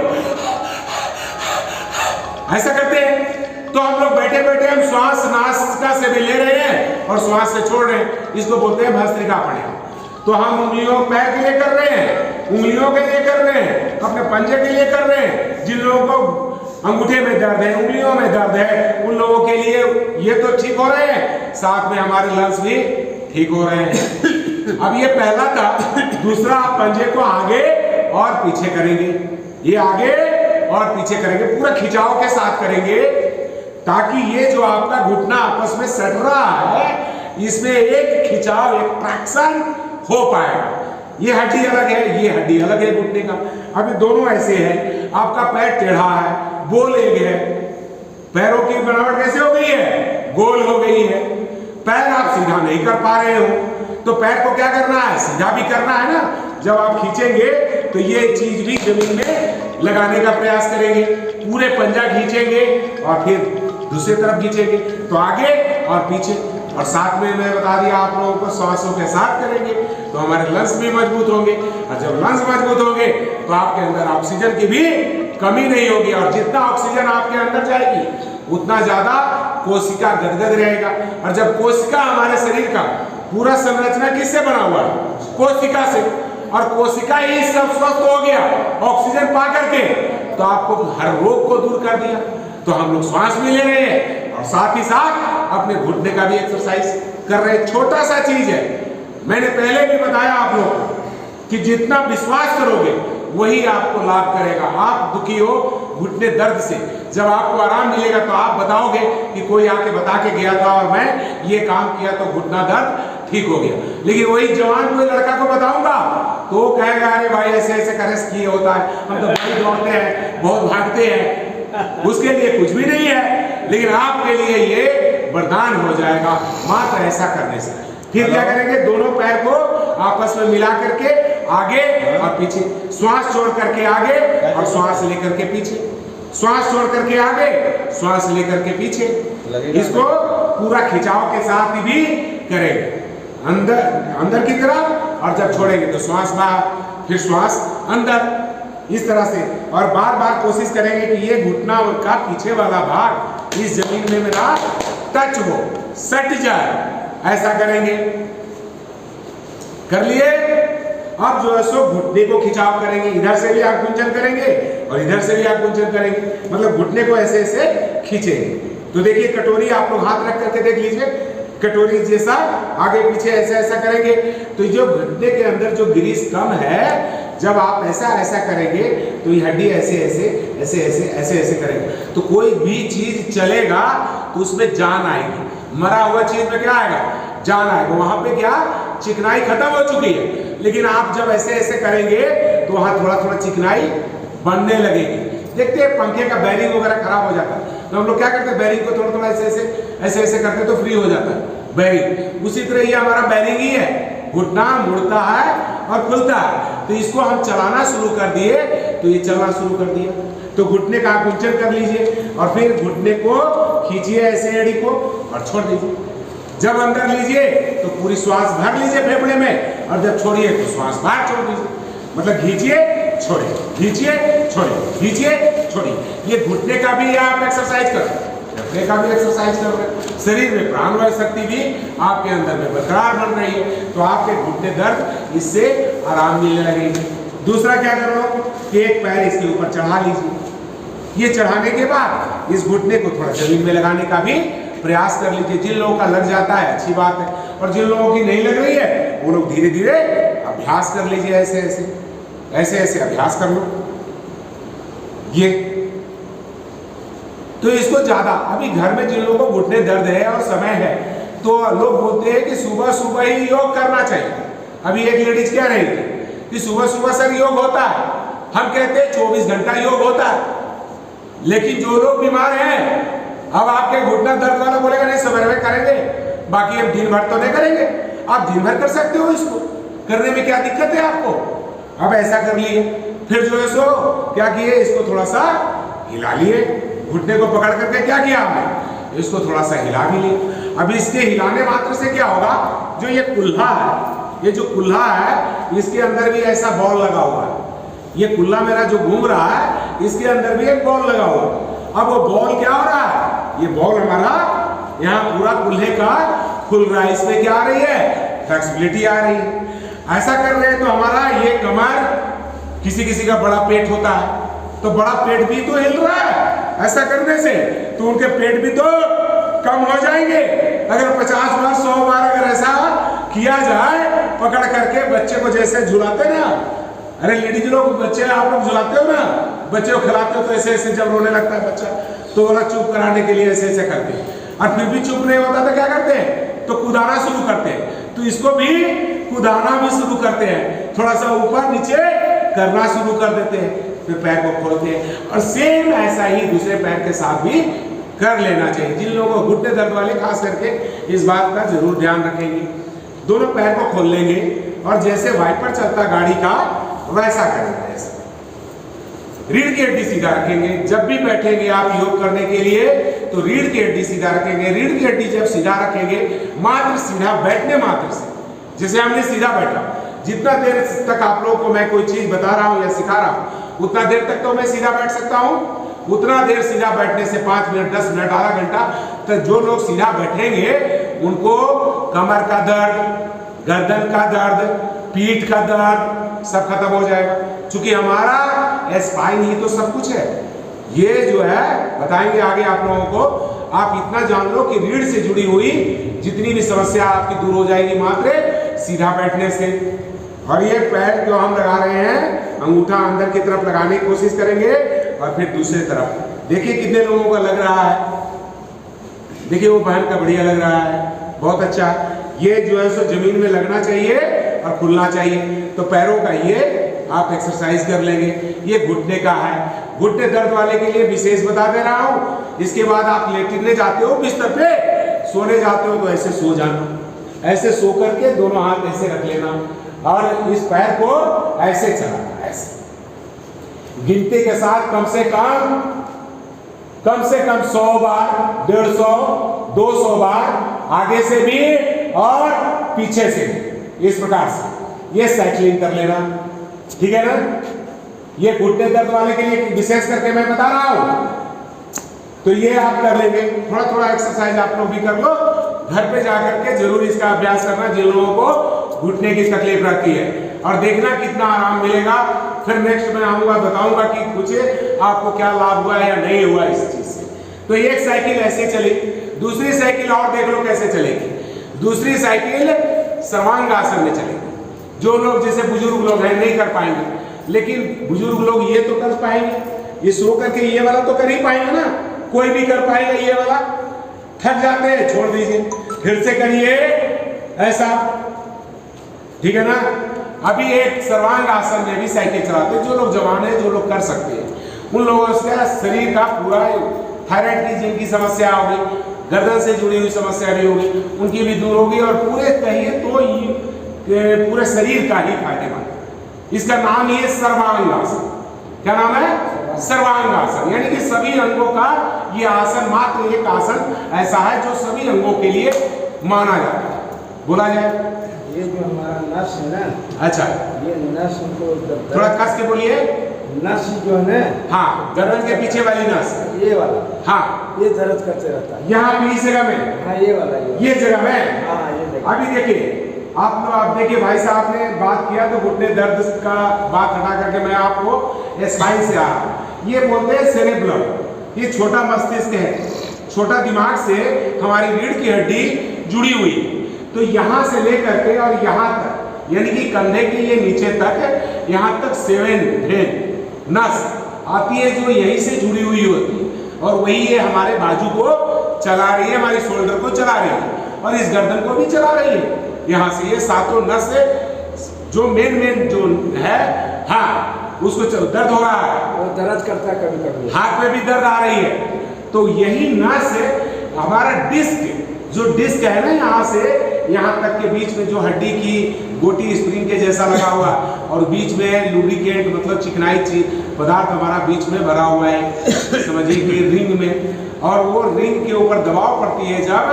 S1: ऐसा करते हैं। तो हम लोग बैठे बैठे हम श्वास नासिका से भी ले रहे हैं और श्वास से छोड़ रहे हैं, इसको बोलते हैं भस्त्रिका प्राणायाम। तो हम उंगलियों पैर के लिए कर रहे हैं, उंगलियों के लिए कर रहे हैं, अपने पंजे के लिए कर रहे हैं। जिन लोगों को अंगूठे में दर्द है, उंगलियों में दर्द है, उन लोगों के लिए ये तो ठीक हो रहे हैं, साथ में हमारे लंग्स भी ठीक हो रहे हैं। अब ये पहला था। दूसरा, आप पंजे को आगे और पीछे करेंगे, ये आगे और पीछे करेंगे, पूरा खिंचाव के साथ करेंगे, ताकि ये जो आपका घुटना आपस में सट रहा है, इसमें एक खिंचाव, एक ट्रैक्शन हो पाएगा। ये हड्डी अलग है, ये हड्डी अलग है घुटने का। अभी दोनों ऐसे हैं, आपका पैर टेढ़ा है, बोल लेग है, पैरों की बनावट कैसे हो गई है? गोल हो गई है। पैर आप सीधा नहीं कर पा रहे हो तो पैर को क्या करना है, सीधा भी करना है ना। जब आप खींचेंगे तो ये चीज भी जमीन में लगाने का प्रयास करेंगे, पूरे पंजा खींचेंगे और फिर दूसरी तरफ खींचेंगे, तो आगे और पीछे। और साथ में मैं बता दिया आप लोगों को, सांसों के साथ करेंगे तो हमारे लंग्स भी मजबूत होंगे, और जब लंग्स मजबूत होंगे तो आपके अंदर ऑक्सीजन की भी कमी नहीं होगी, और जितना ऑक्सीजन आपके अंदर जाएगी उतना ज्यादा कोशिका गदगद रहेगा। और जब कोशिका, हमारे शरीर का पूरा संरचना किससे बना हुआ है, कोशिका से, और कोशिका ही सब स्वस्थ हो गया ऑक्सीजन पा करके, तो आपको हर रोग को दूर कर दिया। तो हम लोग श्वास भी ले रहे हैं और साथ ही साथ अपने घुटने का भी एक्सरसाइज कर रहे हैं। छोटा सा चीज है, मैंने पहले भी बताया आप लोग को कि जितना विश्वास करोगे वही आपको लाभ करेगा। आप दुखी हो घुटने दर्द से, जब आपको आराम मिलेगा तो आप बताओगे कि कोई आके बता के गया था और मैं ये काम किया तो घुटना दर्द ठीक हो गया। लेकिन वही जवान कोई लड़का को बताऊंगा तो वो कहेगा अरे भाई ऐसे ऐसे करस किए होता है, हम तो बहुत दौड़ते हैं, बहुत भागते हैं, उसके लिए कुछ भी नहीं है। लेकिन आपके लिए ये वरदान हो जाएगा मात्र ऐसा करने से। फिर क्या करेंगे, दोनों पैर को आपस में मिला करके आगे और पीछे, श्वास छोड़ करके आगे और श्वास लेकर के पीछे, श्वास छोड़ करके आगे, श्वास लेकर के पीछे। इसको पूरा खिंचाव के साथ भी करेंगे, अंदर अंदर की तरफ, और जब छोड़ेंगे तो श्वास बाहर, फिर श्वास अंदर, इस तरह से। और बार बार कोशिश करेंगे कि ये घुटना का पीछे वाला भाग इस जमीन में मेरा टच हो, सट जाए, ऐसा करेंगे। कर लिए। अब जो है सो घुटने को खिंचाव करेंगे, इधर से भी आप गुंजन करेंगे और इधर से भी आप गुंजन करेंगे, मतलब घुटने को ऐसे ऐसे खींचेंगे। तो देखिए कटोरी आप लोग हाथ रख करके देख लीजिए, कटोरी जैसा आगे पीछे ऐसा ऐसा करेंगे तो जो घुटने के अंदर जो ग्रीस कम है, जब आप ऐसा ऐसा करेंगे तो ये हड्डी ऐसे ऐसे ऐसे ऐसे ऐसे ऐसे करेंगे, तो कोई भी चीज चलेगा तो उसमें जान आएगी। मरा हुआ चीज में क्या आएगा, जान आएगा। वहां पे क्या चिकनाई खत्म हो चुकी है, लेकिन आप जब ऐसे ऐसे करेंगे तो वहां थोड़ा थोड़ा चिकनाई बनने लगेगी। देखते हैं पंखे का बैरिंग वगैरह खराब हो जाता है तो हम लोग क्या करते हैं, बैरिंग को थोड़ा थोड़ा ऐसे ऐसे ऐसे करते हैं तो फ्री हो जाता है बैरिंग। उसी तरह ये हमारा बैरिंग ही है, घुटना मुड़ता है और खुलता है, तो इसको हम चलाना शुरू कर दिए तो ये चलना शुरू कर दिया। तो घुटने का आप गुंजन कर लीजिए और फिर घुटने को खींचिए ऐसे एड़ी को और छोड़ दीजिए। जब अंदर लीजिए तो पूरी श्वास भर लीजिए फेफड़े में, और जब छोड़िए तो श्वास बाहर छोड़ दीजिए। मतलब खींचिए छोड़िए, खींचिए छोड़िए, खींचिए छोड़िए। ये घुटने का भी आप एक्सरसाइज कर रहे हैं, फेफड़े का भी एक्सरसाइज कर रहे हैं, शरीर में प्राणवायु शक्ति भी आपके अंदर में बरकरार बन रही है, तो आपके घुटने दर्द इससे आराम मिलने लगेगी। दूसरा क्या कर लो कि एक पैर इसके ऊपर चढ़ा लीजिए। ये चढ़ाने के बाद इस घुटने को थोड़ा जमीन में लगाने का भी प्रयास कर लीजिए। जिन लोगों का लग जाता है अच्छी बात है, और जिन लोगों की नहीं लग रही है वो लोग धीरे धीरे अभ्यास कर लीजिए, ऐसे ऐसे ऐसे ऐसे अभ्यास कर लो। ये तो इसको ज्यादा, अभी घर में जिन लोगों को घुटने दर्द है और समय है तो लोग बोलते हैं कि सुबह सुबह ही योग करना चाहिए। अभी एक लेडीज कह रही थी कि सुबह सुबह सर योग होता है, हम कहते हैं 24 घंटा योग होता है, लेकिन जो लोग बीमार हैं, अब आपके घुटना दर्द वाला बोलेगा नहीं सवेरे में करेंगे, बाकी हम दिन भर तो नहीं करेंगे। आप दिन भर कर सकते हो, इसको करने में क्या दिक्कत है आपको। अब ऐसा कर लिए, फिर जो है सो क्या किए, इसको थोड़ा सा हिला लिए, घुटने को पकड़ करके क्या किया हमने, इसको थोड़ा सा हिला भी लिए। अब इसके हिलाने मात्र से क्या होगा, जो ये कुल्हा है, ये जो कुल्हा है इसके अंदर भी ऐसा बॉल लगा हुआ है, ये कुल्ला मेरा जो घूम रहा है इसके अंदर भी एक बॉल लगा हुआ है। अब वो बॉल क्या हो रहा है, ये बॉल हमारा यहाँ पूरा कुल्हे का खुल रहा है, इसमें क्या आ रही है, फ्लेक्सिबिलिटी आ रही है। ऐसा कर रहे हैं तो हमारा ये कमर, किसी किसी का बड़ा पेट होता है तो बड़ा पेट भी तो हिल रहा है, ऐसा करने से तो उनके पेट भी तो कम हो जाएंगे। अगर 50 बार 100 बार अगर ऐसा किया जाए पकड़ करके, बच्चे को जैसे झुलाते ना, अरे लेडीज लोग बच्चे आप लोग झुलाते हो ना, बच्चे को खिलाते हो तो ऐसे ऐसे जब रोने लगता है बच्चा तो वाला चुप कराने के लिए ऐसे ऐसे करते हैं, और फिर भी चुप नहीं होता तो क्या करते हैं, तो कुदाना शुरू करते हैं। तो इसको भी कुदाना भी शुरू करते हैं, थोड़ा सा ऊपर नीचे करना शुरू कर देते हैं, फिर पैर को खोलते हैं, और सेम ऐसा ही दूसरे पैर के साथ भी कर लेना चाहिए। जिन लोगों को घुटने दर्द वाले खास करके इस बात का जरूर ध्यान रखेंगे। दोनों पैर को खोल लेंगे और जैसे वाइपर चलता गाड़ी का वैसा करेंगे। रीढ़ की हड्डी सीधा रखेंगे। जब भी बैठेंगे आप योग करने के लिए तो रीढ़ की हड्डी सीधा रखेंगे। रीढ़ की हड्डी जब सीधा रखेंगे, मात्र सीधा बैठने मात्र से, जैसे हमने सीधा बैठा, जितना देर तक आप लोगों को मैं कोई चीज बता रहा हूँ या सिखा रहा हूँ उतना देर तक तो मैं सीधा बैठ सकता हूँ। उतना देर सीधा बैठने से 5 मिनट, 10 मिनट, आधा घंटा तक जो लोग सीधा बैठेंगे उनको कमर का दर्द, गर्दन का दर्द, पीठ का दर्द सब खत्म हो जाएगा। क्योंकि हमारा स्पाइन ही तो सब कुछ है। ये जो है बताएंगे आगे आप लोगों को। आप इतना जान लो कि रीढ़ से जुड़ी हुई जितनी भी समस्या आपकी दूर हो जाएगी मात्र सीधा बैठने से। और ये पैर जो हम लगा रहे हैं, अंगूठा अंदर की तरफ लगाने की कोशिश करेंगे और फिर दूसरी तरफ। देखिए कितने लोगों को लग रहा है, देखिए वो बहन का बढ़िया लग रहा है, बहुत अच्छा। ये जो है सो जमीन में लगना चाहिए और खुलना चाहिए। तो पैरों का ये आप एक्सरसाइज कर लेंगे। ये घुटने का है, घुटने दर्द वाले के लिए विशेष बता दे रहा हूँ। इसके बाद आप लेटने जाते हो बिस्तर पे, सोने जाते हो तो ऐसे सो जाना, ऐसे सो करके दोनों हाथ ऐसे रख लेना और इस पैर को ऐसे चलाना, ऐसे गिनती के साथ कम से कम 100 बार, 150, 200 बार, आगे से भी और पीछे से भी, इस प्रकार से ये साइकिलिंग कर लेना। ठीक है ना। ये घुटने दर्द वाले के लिए विशेष करके मैं बता रहा हूं, तो ये आप कर लेंगे। थोड़ा थोड़ा एक्सरसाइज आप लोग भी कर लो, घर पे जाकर के जरूर इसका अभ्यास करना जिन लोगों को घुटने की तकलीफ रहती है, और देखना कितना आराम मिलेगा। फिर नेक्स्ट में आऊंगा, बताऊंगा कि कुछ आपको क्या लाभ हुआ या नहीं हुआ इस चीज से। तो एक साइकिल ऐसे चली, दूसरी साइकिल और देख लो कैसे चलेगी। दूसरी साइकिल सर्वांगासन में चलेगी। जो लोग जैसे बुजुर्ग लोग हैं नहीं कर पाएंगे, लेकिन बुजुर्ग लोग ये तो कर पाएंगे, ये सो करके ये वाला तो कर ही पाएंगे ना। कोई भी कर पाएगा ये वाला। थक जाते हैं छोड़ दीजिए, फिर से करिए ऐसा। ठीक है ना। अभी एक सर्वांग आसन में भी साइकिल चलाते हैं जो लोग जवान हैं, जो लोग कर सकते हैं, उन लोगों से शरीर का पूरा थायराइड की जिनकी समस्या होगी, गर्दन से जुड़ी हुई समस्या भी होगी, उनकी भी दूर होगी और पूरे कहिए तो पूरे शरीर का ही फायदेमंद। इसका नाम ही है सर्वांगासन। क्या नाम है? सर्वांगासन। यानी कि सभी अंगों का ये आसन, मात्र एक आसन ऐसा है जो सभी अंगों के लिए माना जाता है। बोला जाए
S3: ये जो हमारा नस है ना,
S1: अच्छा,
S3: ये नस को
S1: थोड़ा कस के बोलिए।
S3: नस जो है ना,
S1: हाँ, गर्दन के पीछे वाली नस,
S3: ये वाला,
S1: हाँ,
S3: ये दर्द करते रहता है।
S1: यहाँ पे इस जगह में,
S3: हाँ ये वाला,
S1: ये जगह में।
S3: हाँ ये देखिए।
S1: अभी देखिए आप देखिए भाई साहब ने बात किया तो घुटने दर्द का बात हटा करके मैं आपको स्पाइन से आ रहा हूं। ये बोलते हैं सेरेब्रम, ये छोटा मस्तिष्क है, छोटा दिमाग से हमारी रीढ़ की हड्डी जुड़ी हुई। तो यहाँ से लेकर के और यहाँ तक, यानी कि कंधे के ये नीचे तक, यहाँ तक 7 वेन नस आती है जो यहीं से जुड़ी हुई होती है, और वही ये हमारे बाजू को चला रही है, हमारी शोल्डर को चला रही है और इस गर्दन को भी चला रही है। यहाँ से ये सातों नस जो मेन जो है, हाँ, उसको दर्द हो रहा है,
S3: वो दर्द करता है कभी कभी,
S1: हाथ में भी दर्द आ रही है। तो यही नस हमारा डिस्क, जो डिस्क है ना, यहाँ से यहाँ तक के बीच में जो हड्डी की गोटी स्प्रिंग के जैसा लगा हुआ, और बीच में लुब्रिकेंट मतलब चिकनाई पदार्थ हमारा बीच में भरा हुआ है, समझिए कि रिंग में, और वो रिंग के ऊपर दबाव पड़ती है। जब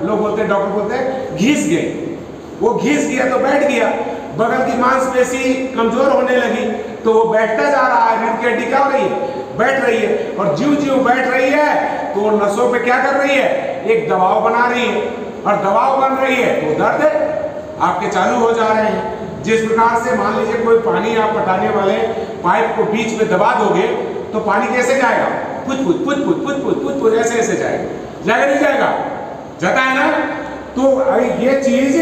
S1: लोग बोलते हैं, डॉक्टर बोलते हैं घिस गए, वो घिस गया तो बैठ गया, बगल की मांसपेशी कमजोर होने लगी तो वो बैठता जा रहा है। रीढ़ की हड्डी क्या हो रही है? बैठ रही है, और ज्यों-ज्यों बैठ रही है तो नसों पे क्या कर रही है? एक दबाव बना रही है, और दबाव बन रही है तो दर्द आपके चालू हो जा रहे हैं। जिस प्रकार से मान लीजिए कोई पानी आप पटाने वाले पाइप को बीच में दबा दोगे तो पानी कैसे जाएगा? पुच ऐसे ऐसे जाएगा नहीं जाएगा? जाता है ना। तो ये चीज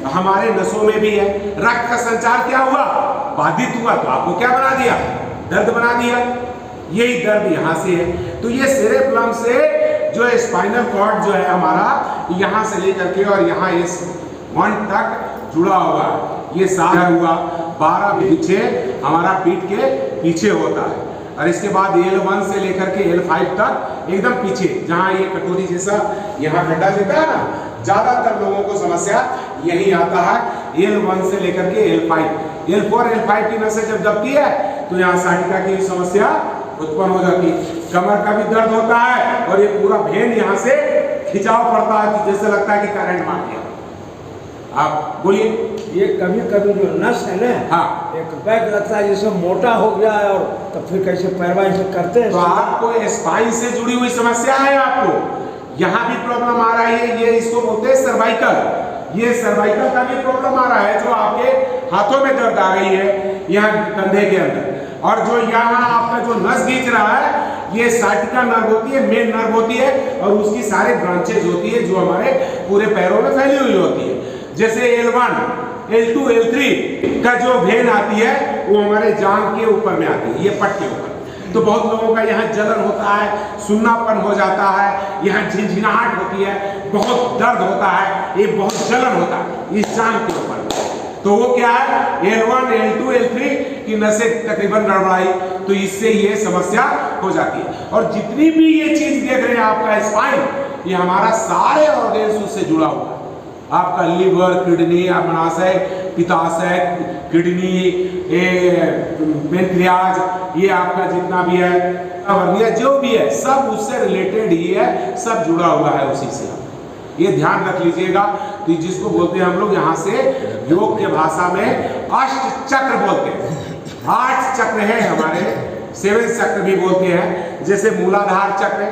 S1: हमारे नसों में भी है। रक्त का संचार क्या हुआ? बाधित हुआ तो आपको क्या बना दिया? दर्द बना दिया। यही दर्द यहाँ से है। तो ये सेरेब्रम से जो है स्पाइनल कॉर्ड जो है हमारा, यहाँ से लेकर के और यहाँ इस 1 तक जुड़ा हुआ है। ये 7 हुआ, 12 पीछे हमारा पीठ के पीछे होता है। और इसके बाद L1 से लेकर के L5 तक एकदम पीछे, जहाँ ये कटोरी जैसा यहाँ गड्ढा देता है ना, ज्यादातर लोगों को समस्या यही आता है। L1 से लेकर के L5, L4 L5 की नसें जब दबती है तो यहाँ साइटिका की समस्या उत्पन्न हो जाती है। कमर का भी दर्द होता है और ये पूरा भेन यहाँ से खिंचाव पड़ता है, जैसे लगता है कि करंट मार दिया। आप बोलिए।
S3: ये कभी कभी जो नस है ना,
S1: हाँ,
S3: एक बैग लगता है जैसे मोटा हो गया है, और तब फिर कैसे पैरवा से करते हैं।
S1: तो आपको स्पाइन से जुड़ी हुई समस्या है, आपको यहाँ भी प्रॉब्लम आ रहा है, ये इसको बोलते हैं सर्वाइकल। ये सर्वाइकल का भी प्रॉब्लम आ रहा है, जो आपके हाथों में दर्द आ गई है यहाँ कंधे के अंदर, और जो यहाँ आपका जो नस खींच रहा है ये साइटिका नर्व होती है, मेन नर्व होती है, और उसकी सारे ब्रांचेज होती है जो हमारे पूरे पैरों में फैली हुई होती है। जैसे L1, L2, L3 का जो भेन आती है वो हमारे जांघ के ऊपर में आती है, ये पट के ऊपर। तो बहुत लोगों का यहाँ जलन होता है, सुन्नापन हो जाता है, यहाँ झिनझिनाहट होती है, बहुत दर्द होता है, ये बहुत जलन होता है इस जांघ के ऊपर। तो वो क्या है, L1, L2, L3 की नसें तकरीबन गड़बड़ाई, तो इससे ये समस्या हो जाती है। और जितनी भी ये चीज देख रहे हैं आपका स्पाइन, ये हमारा सारे ऑर्गेन्स उससे जुड़ा हुआ है। आपका लीवर, किडनी, अग्नाशय, पित्ताशय, किडनी, पेनक्रियाज, ये आपका जितना भी है, वर्निया जो भी है, सब उससे रिलेटेड ही है, सब जुड़ा हुआ है उसी से। ये ध्यान रख लीजिएगा। तो जिसको बोलते हैं हम लोग यहाँ से योग के भाषा में अष्ट चक्र बोलते हैं। 8 चक्र है हमारे, 7 चक्र भी बोलते हैं, जैसे मूलाधार चक्र,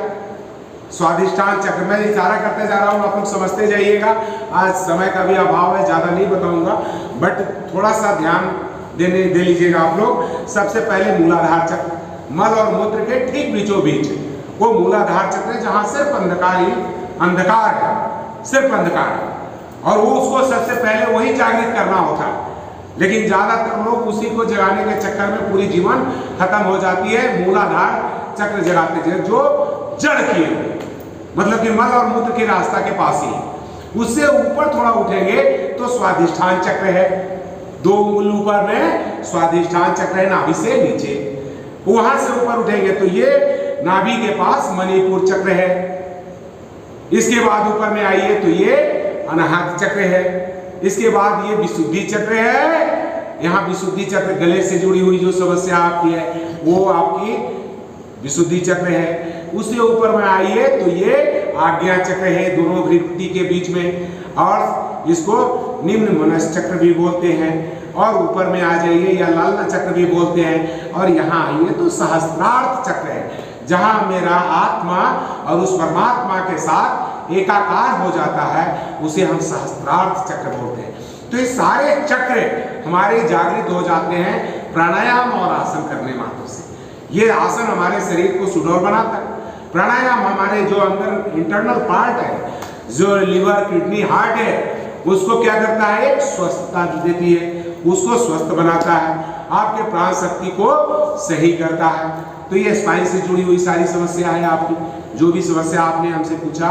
S1: स्वादिष्ठान चक्र। मैं इशारा करते जा रहा हूँ, आप लोग समझते जाइएगा। आज समय का भी अभाव है, ज़्यादा नहीं बताऊंगा, बट थोड़ा सा ध्यान दे लीजिएगा आप लोग। सबसे पहले मूलाधार चक्र, मल और मूत्र के ठीक बीचों बीच वो मूलाधार चक्र है, जहाँ सिर्फ अंधकार है, सिर्फ अंधकार है, और वो उसको सबसे पहले वही जागृत करना होता है। लेकिन ज़्यादातर लोग उसी को जगाने के चक्कर में पूरी जीवन खत्म हो जाती है। मूलाधार चक्र जगाते हैं जो जड़ की है, मतलब कि मल और मूत्र के रास्ता के पास ही। उससे ऊपर थोड़ा उठेंगे तो स्वादिष्ठान चक्र है, 2 उंगली ऊपर में स्वादिष्ठान चक्र है, नाभि से नीचे। वहां से ऊपर उठेंगे तो ये नाभि के पास मणिपुर चक्र है। इसके बाद ऊपर में आइए तो ये अनाहत चक्र है। इसके बाद ये विशुद्धि चक्र है। यहाँ विशुद्धि चक्र, गले से जुड़ी हुई जो समस्या आपकी है वो आपकी विशुद्धि चक्र है। उससे ऊपर में आइए तो ये आज्ञा चक्र है, दोनों वृत्ति के बीच में, और इसको निम्न मनस चक्र भी बोलते हैं। और ऊपर में आ जाइए या लालना चक्र भी बोलते हैं। और यहाँ आइए तो सहस्त्रार्थ चक्र है, जहाँ मेरा आत्मा और उस परमात्मा के साथ एकाकार हो जाता है, उसे हम सहस्त्रार्थ चक्र बोलते हैं। तो ये सारे चक्र हमारे जागृत हो जाते हैं प्राणायाम और आसन करने मात्र से। ये आसन हमारे शरीर को सुडौल बनाता है। प्राणायाम हमारे जो अंदर इंटरनल पार्ट है, जो लिवर, किडनी, हार्ट है, उसको क्या करता है, एक स्वस्थता देती है, उसको स्वस्थ बनाता है, आपके प्राण शक्ति को सही करता है। तो ये स्पाइन से जुड़ी हुई सारी समस्या है आपकी। जो भी समस्या आपने हमसे पूछा,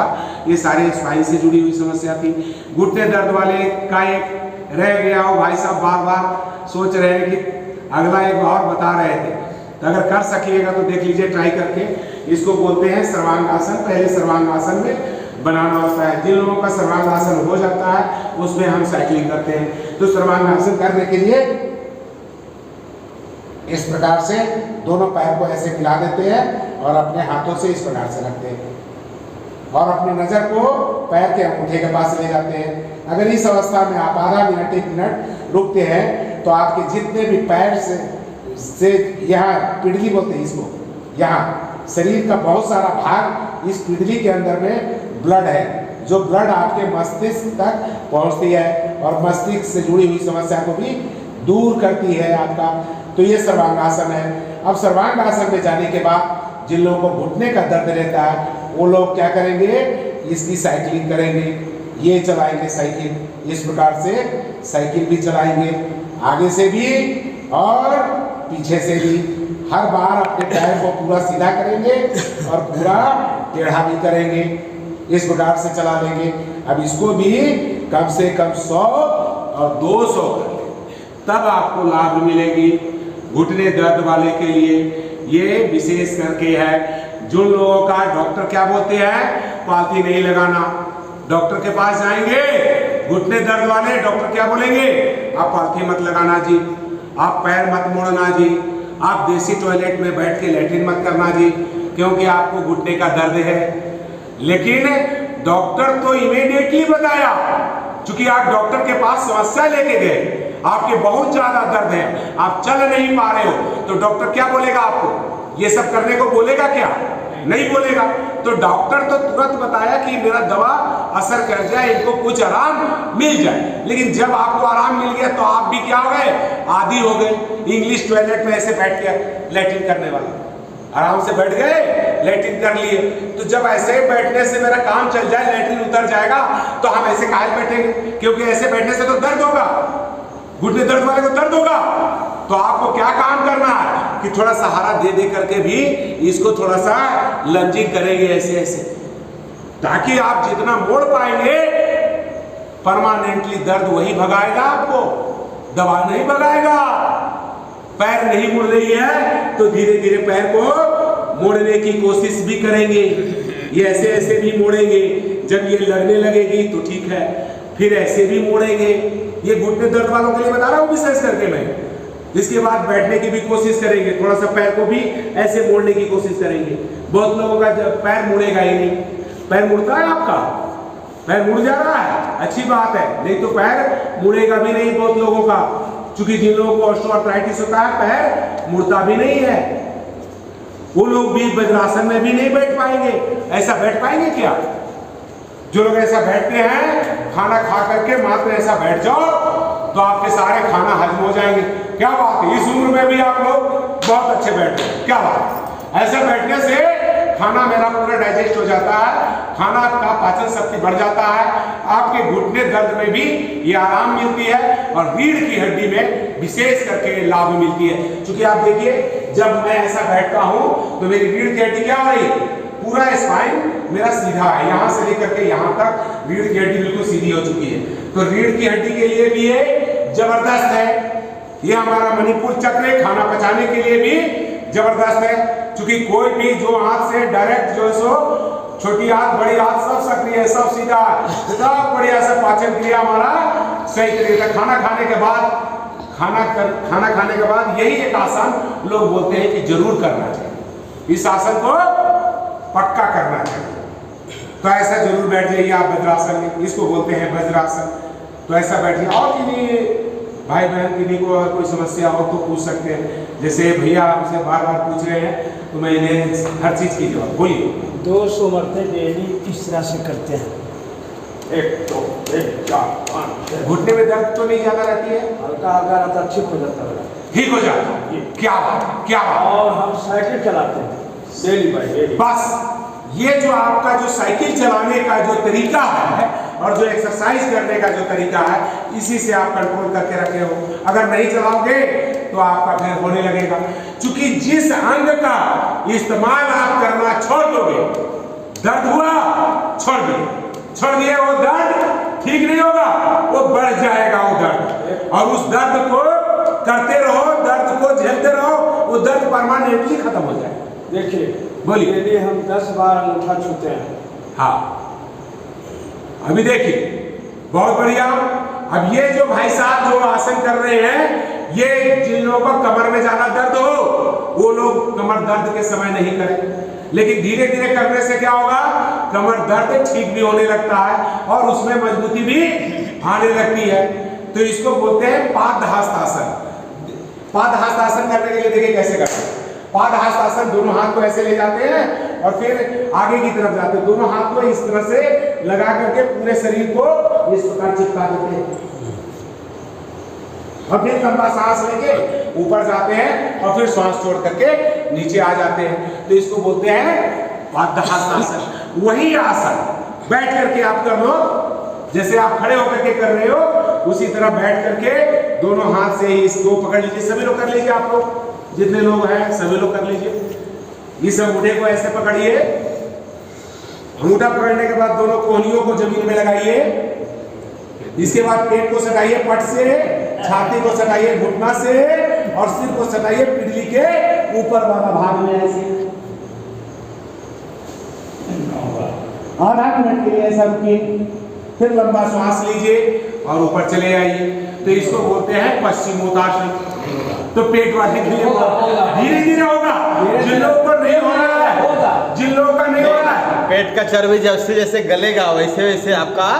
S1: ये सारे स्पाइन से जुड़ी हुई समस्या थी। घुटने दर्द वाले का एक रह गया हो, भाई साहब बार बार सोच रहे हैं कि अगला एक और बता रहे थे, तो अगर कर सकिएगा तो देख लीजिए ट्राई करके। इसको बोलते हैं सर्वांगासन। पहले सर्वांगासन में बनाना होता है। जिन लोगों का सर्वांगासन हो जाता है उसमें हम साइकिलिंग करते हैं। तो सर्वांगासन करने के लिए इस प्रकार से दोनों पैर को ऐसे मिला देते हैं और अपने हाथों से इस प्रकार से रखते हैं, और अपनी नजर को पैर के अंगूठे के पास ले जाते हैं। अगर इस अवस्था में आप आधा मिनट 1 मिनट रुकते हैं तो आपके जितने भी पैर से यहाँ पिंडली बोलते हैं इसको, यहाँ शरीर का बहुत सारा भाग, इस पिंडली के अंदर में ब्लड है, जो ब्लड आपके मस्तिष्क तक पहुँचती है और मस्तिष्क से जुड़ी हुई समस्या को भी दूर करती है आपका। तो ये सर्वांगासन है। अब सर्वांगासन में जाने के बाद जिन लोगों को घुटने का दर्द रहता है वो लोग क्या करेंगे, इसकी साइकिलिंग करेंगे। ये चलाएंगे साइकिल, इस प्रकार से साइकिल भी चलाएंगे, आगे से भी और पीछे से भी। हर बार अपने पैर को पूरा सीधा करेंगे और पूरा टेढ़ा भी करेंगे, इस प्रकार से चला लेंगे। अब इसको भी कम से कम 100 और 200 कर लें, तब आपको लाभ मिलेगी। घुटने दर्द वाले के लिए ये विशेष करके है। जो लोगों का डॉक्टर क्या बोलते हैं, पालथी नहीं लगाना। डॉक्टर के पास जाएंगे घुटने दर्द वाले, डॉक्टर क्या बोलेंगे, आप पालथी मत लगाना जी, आप पैर मत मोड़ना जी, आप देसी टॉयलेट में बैठ के लैट्रिन मत करना जी, क्योंकि आपको घुटने का दर्द है। लेकिन डॉक्टर तो इमीडिएटली बताया, क्योंकि आप डॉक्टर के पास समस्या लेके गए, आपके बहुत ज्यादा दर्द है, आप चल नहीं पा रहे हो, तो डॉक्टर क्या बोलेगा आपको, ये सब करने को बोलेगा क्या, नहीं बोलेगा। तो डॉक्टर तो तुरंत बताया कि मेरा दवा असर कर जाए, इनको कुछ आराम मिल जाए। लेकिन जब आपको आराम मिल गया तो आप भी क्या हो गए, आदी हो गए। इंग्लिश टॉयलेट में ऐसे बैठ गया लैट्रिन करने वाला, आराम से बैठ गए लैट्रिन कर लिए। तो जब ऐसे बैठने से मेरा काम चल जाए, लैट्रिन उतर जाएगा, तो हम ऐसे काहे बैठेंगे, क्योंकि ऐसे बैठने से तो दर्द होगा, घुटने दर्द वाले को दर्द होगा। तो आपको क्या काम करना है कि थोड़ा सहारा दे दे करके भी इसको थोड़ा सा लंजिंग करेंगे ऐसे ऐसे, ताकि आप जितना मोड़ पाएंगे परमानेंटली दर्द वही भगाएगा, आपको दवा नहीं भगाएगा। पैर नहीं मुड़ रही है तो धीरे धीरे पैर को मोड़ने की कोशिश भी करेंगे, ये ऐसे ऐसे भी मोड़ेंगे। जब ये लगने लगेगी तो ठीक है, फिर ऐसे भी मोड़ेंगे। ये घुटने दर्द वालों के लिए बता रहा हूँ विशेष करके मैं। इसके बाद बैठने की भी कोशिश करेंगे, थोड़ा सा पैर को भी ऐसे मोड़ने की कोशिश करेंगे। बहुत लोगों का जब पैर मुड़ेगा ही नहीं, पैर मुड़ता है आपका, पैर मुड़ जा रहा है, अच्छी बात है, नहीं तो पैर मुड़ेगा भी नहीं बहुत लोगों का, क्योंकि जिन लोगों को ऑस्टियोआर्थराइटिस होता है पैर मुड़ता भी नहीं है, वो लोग भी वज्रासन में भी नहीं बैठ पाएंगे। ऐसा बैठ पाएंगे क्या? जो लोग ऐसा बैठते हैं, खाना खा करके मात्र ऐसा बैठ जाओ तो आपके सारे खाना हजम हो जाएंगे। क्या बात है, इस उम्र में भी आप लोग बहुत अच्छे बैठ रहे हैं, क्या बात। ऐसे बैठने से खाना मेरा पूरा डाइजेस्ट हो जाता है, खाना का पाचन शक्ति बढ़ जाता है, आपके घुटने दर्द में भी ये आराम मिलती है, और रीढ़ की हड्डी में विशेष करके लाभ मिलती है। क्योंकि आप देखिए जब मैं ऐसा बैठता हूँ तो मेरी रीढ़ की हड्डी क्या हो रही है, पूरा स्पाइन मेरा सीधा है, यहाँ से लेकर के यहाँ तक रीढ़ की हड्डी बिल्कुल सीधी हो चुकी है। तो रीढ़ की हड्डी के लिए भी ये जबरदस्त है। ये हमारा मणिपुर चक्र खाना पचाने के लिए भी जबरदस्त है, क्योंकि कोई भी जो हाथ से डायरेक्ट जो है सो छोटी हाथ बड़ी हाथ सब सक्रिय है, सब सीधा, सब बढ़िया से पाचन क्रिया हमारा सही तरीके से। खाना खाने के बाद खाना खाने के बाद यही एक आसन लोग बोलते हैं कि जरूर करना चाहिए, इस आसन को पक्का करना चाहिए। तो ऐसा जरूर बैठ जाइए आप वज्रासन में, इसको बोलते हैं वज्रासन। तो ऐसा बैठिए। और किन्हीं भाई बहन किन्हीं को कोई समस्या हो तो पूछ सकते हैं, जैसे भैया हमसे बार बार पूछ रहे हैं तो मैं इन्हें हर चीज की जवाब। बोलिए।
S3: 200 मरते डेली इस तरह से करते हैं, 1 2 1 4 5।
S1: घुटने में दर्द तो नहीं ज्यादा रहती है,
S3: हल्का हल्का रहता, ठीक हो जाता है,
S1: ठीक हो जाता है। क्या बात, क्या बात।
S3: और हम साइकिल चलाते हैं डेली बाय डेली।
S1: बस ये जो आपका जो साइकिल चलाने का जो तरीका है और जो एक्सरसाइज करने का जो तरीका है, इसी से आप कंट्रोल करके रखे हो। अगर नहीं चलाओगे तो आपका फिर होने लगेगा, क्योंकि जिस अंग का इस्तेमाल आप करना छोड़ दोगे, दर्द हुआ छोड़ दिए, वो दर्द ठीक नहीं होगा, वो बढ़ जाएगा वो दर्द। और उस दर्द को करते रहो, दर्द को झेलते रहो, वो दर्द परमानेंटली खत्म हो जाएगा।
S3: देखिए
S1: बोलिए।
S3: डेली हम 10 बार अंगूठा छूते हैं।
S1: हाँ, अभी देखिए, बहुत बढ़िया। अब ये जो भाई साहब जो आसन कर रहे हैं, ये जिन लोगों को कमर में ज्यादा दर्द हो, वो लोग कमर दर्द के समय नहीं करें, लेकिन धीरे धीरे करने से क्या होगा, कमर दर्द ठीक भी होने लगता है और उसमें मजबूती भी आने लगती है। तो इसको बोलते हैं पादहस्तासन। पादहस्तासन करने के लिए देखिए कैसे करते हैं। पादहस्तासन, दोनों हाथ को ऐसे ले जाते हैं और फिर आगे की तरफ जाते हैं, दोनों हाथ को इस तरह से लगा करके पूरे शरीर को इस प्रकार चिपका देते हैं, और फिर लंबा सांस लेके ऊपर जाते हैं और फिर श्वास छोड़ करके नीचे आ जाते हैं। तो इसको बोलते हैं पादहस्तासन। वही आसन बैठ करके आप कर लो, जैसे आप खड़े होकर के कर रहे हो, उसी तरह बैठ करके दोनों हाथ से इसको पकड़ लीजिए। सभी लोग कर लीजिए, आप लोग जितने लोग हैं सभी लोग कर लीजिए। इस अंगूठे को ऐसे पकड़िए, अंगूठा पकड़ने के बाद दोनों कोहनियों को जमीन में लगाइए, इसके बाद पेट को सटाइए पट से, छाती को सटाइए घुटना से, और सिर को सटाइए पिंडली के ऊपर वाला भाग में ऐसे। आधा मिनट के लिए ऐसा रुकिए, फिर लंबा श्वास लीजिए और ऊपर चले आइए। तो इसको बोलते हैं पश्चिमोत्तासन। तो पेट वाले के लिए धीरे धीरे होगा, जिन लोगों को नहीं हो रहा है, जिन लोगों का नहीं हो रहा है,
S2: पेट का चर्बी जैसे जैसे गलेगा वैसे वैसे आपका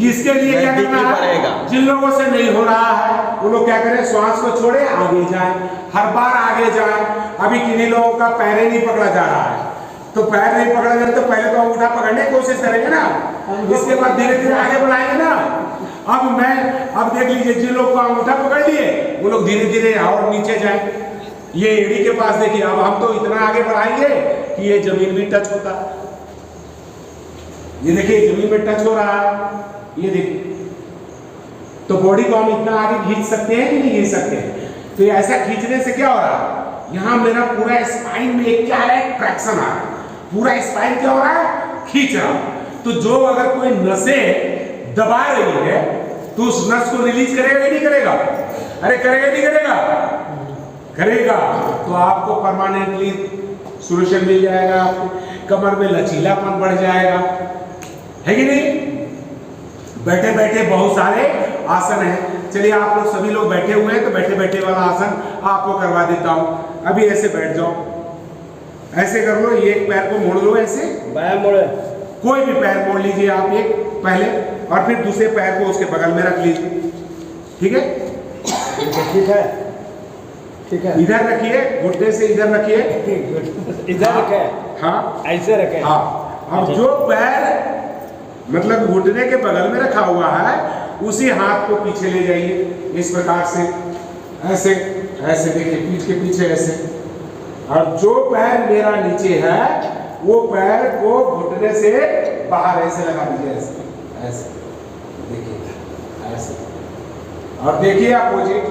S1: इसके लिए क्या करना है, जिन लोगों से नहीं हो रहा है वो लोग क्या करें, श्वास को छोड़े आगे जाएं, हर बार आगे जाएं। अभी किन्हीं लोगों का पैर ही नहीं पकड़ा जा रहा है, तो पैर नहीं पकड़ा जाए तो पहले तो अंगूठा पकड़ने की कोशिश करेंगे ना, इसके बाद धीरे धीरे आगे बढ़ाएंगे ना। अब देख लीजिए, जिन लोग को अंगूठा पकड़ लिए वो लोग धीरे धीरे और नीचे जाए। ये एड़ी के पास देखिए, अब हम तो इतना आगे बढ़ाएंगे कि ये जमीन भी टच होता है। ये देखिए जमीन में टच हो रहा है, ये देखिए। तो बॉडी को हम इतना आगे खींच सकते हैं कि नहीं खींच सकते हैं? तो ये ऐसा खींचने से क्या हो रहा है, यहाँ मेरा पूरा स्पाइन में क्या है, ट्रैक्शन आ रहा है, पूरा स्पाइन क्या हो रहा है, खींच रहा है। तो जो अगर कोई नसें दबा रही है तो उस नस को रिलीज करेगा नहीं करेगा? अरे करेगा नहीं करेगा? करेगा। तो आपको परमानेंटली सोल्यूशन मिल जाएगा, आपको कमर में लचीलापन बढ़ जाएगा, है कि नहीं? बैठे बैठे बहुत सारे आसन हैं। चलिए आप लोग सभी लोग बैठे हुए हैं तो बैठे बैठे वाला आसन आपको करवा देता हूं। अभी ऐसे बैठ जाओ, ऐसे कर लो, एक पैर को मोड़ लो, ऐसे
S3: बाएं मोड़े,
S1: कोई भी पैर मोड़ लीजिए आप एक पहले, और फिर दूसरे पैर को उसके बगल में रख लीजिए। ठीक है,
S3: ठीक है, ठीक है।
S1: इधर रखिए, घुटने से इधर रखिए,
S3: इधर रखे,
S1: हाँ
S3: ऐसे रखे,
S1: हाँ। अब जो पैर मतलब घुटने के बगल में रखा हुआ है उसी हाथ को पीछे ले जाइए, इस प्रकार से, ऐसे ऐसे देखिए, पीठ के पीछे ऐसे। और जो पैर मेरा नीचे है वो पैर को घुटने से बाहर ऐसे लगा दीजिए, ऐसे ऐसे देखिए, ऐसे। और देखिए अपोजिट,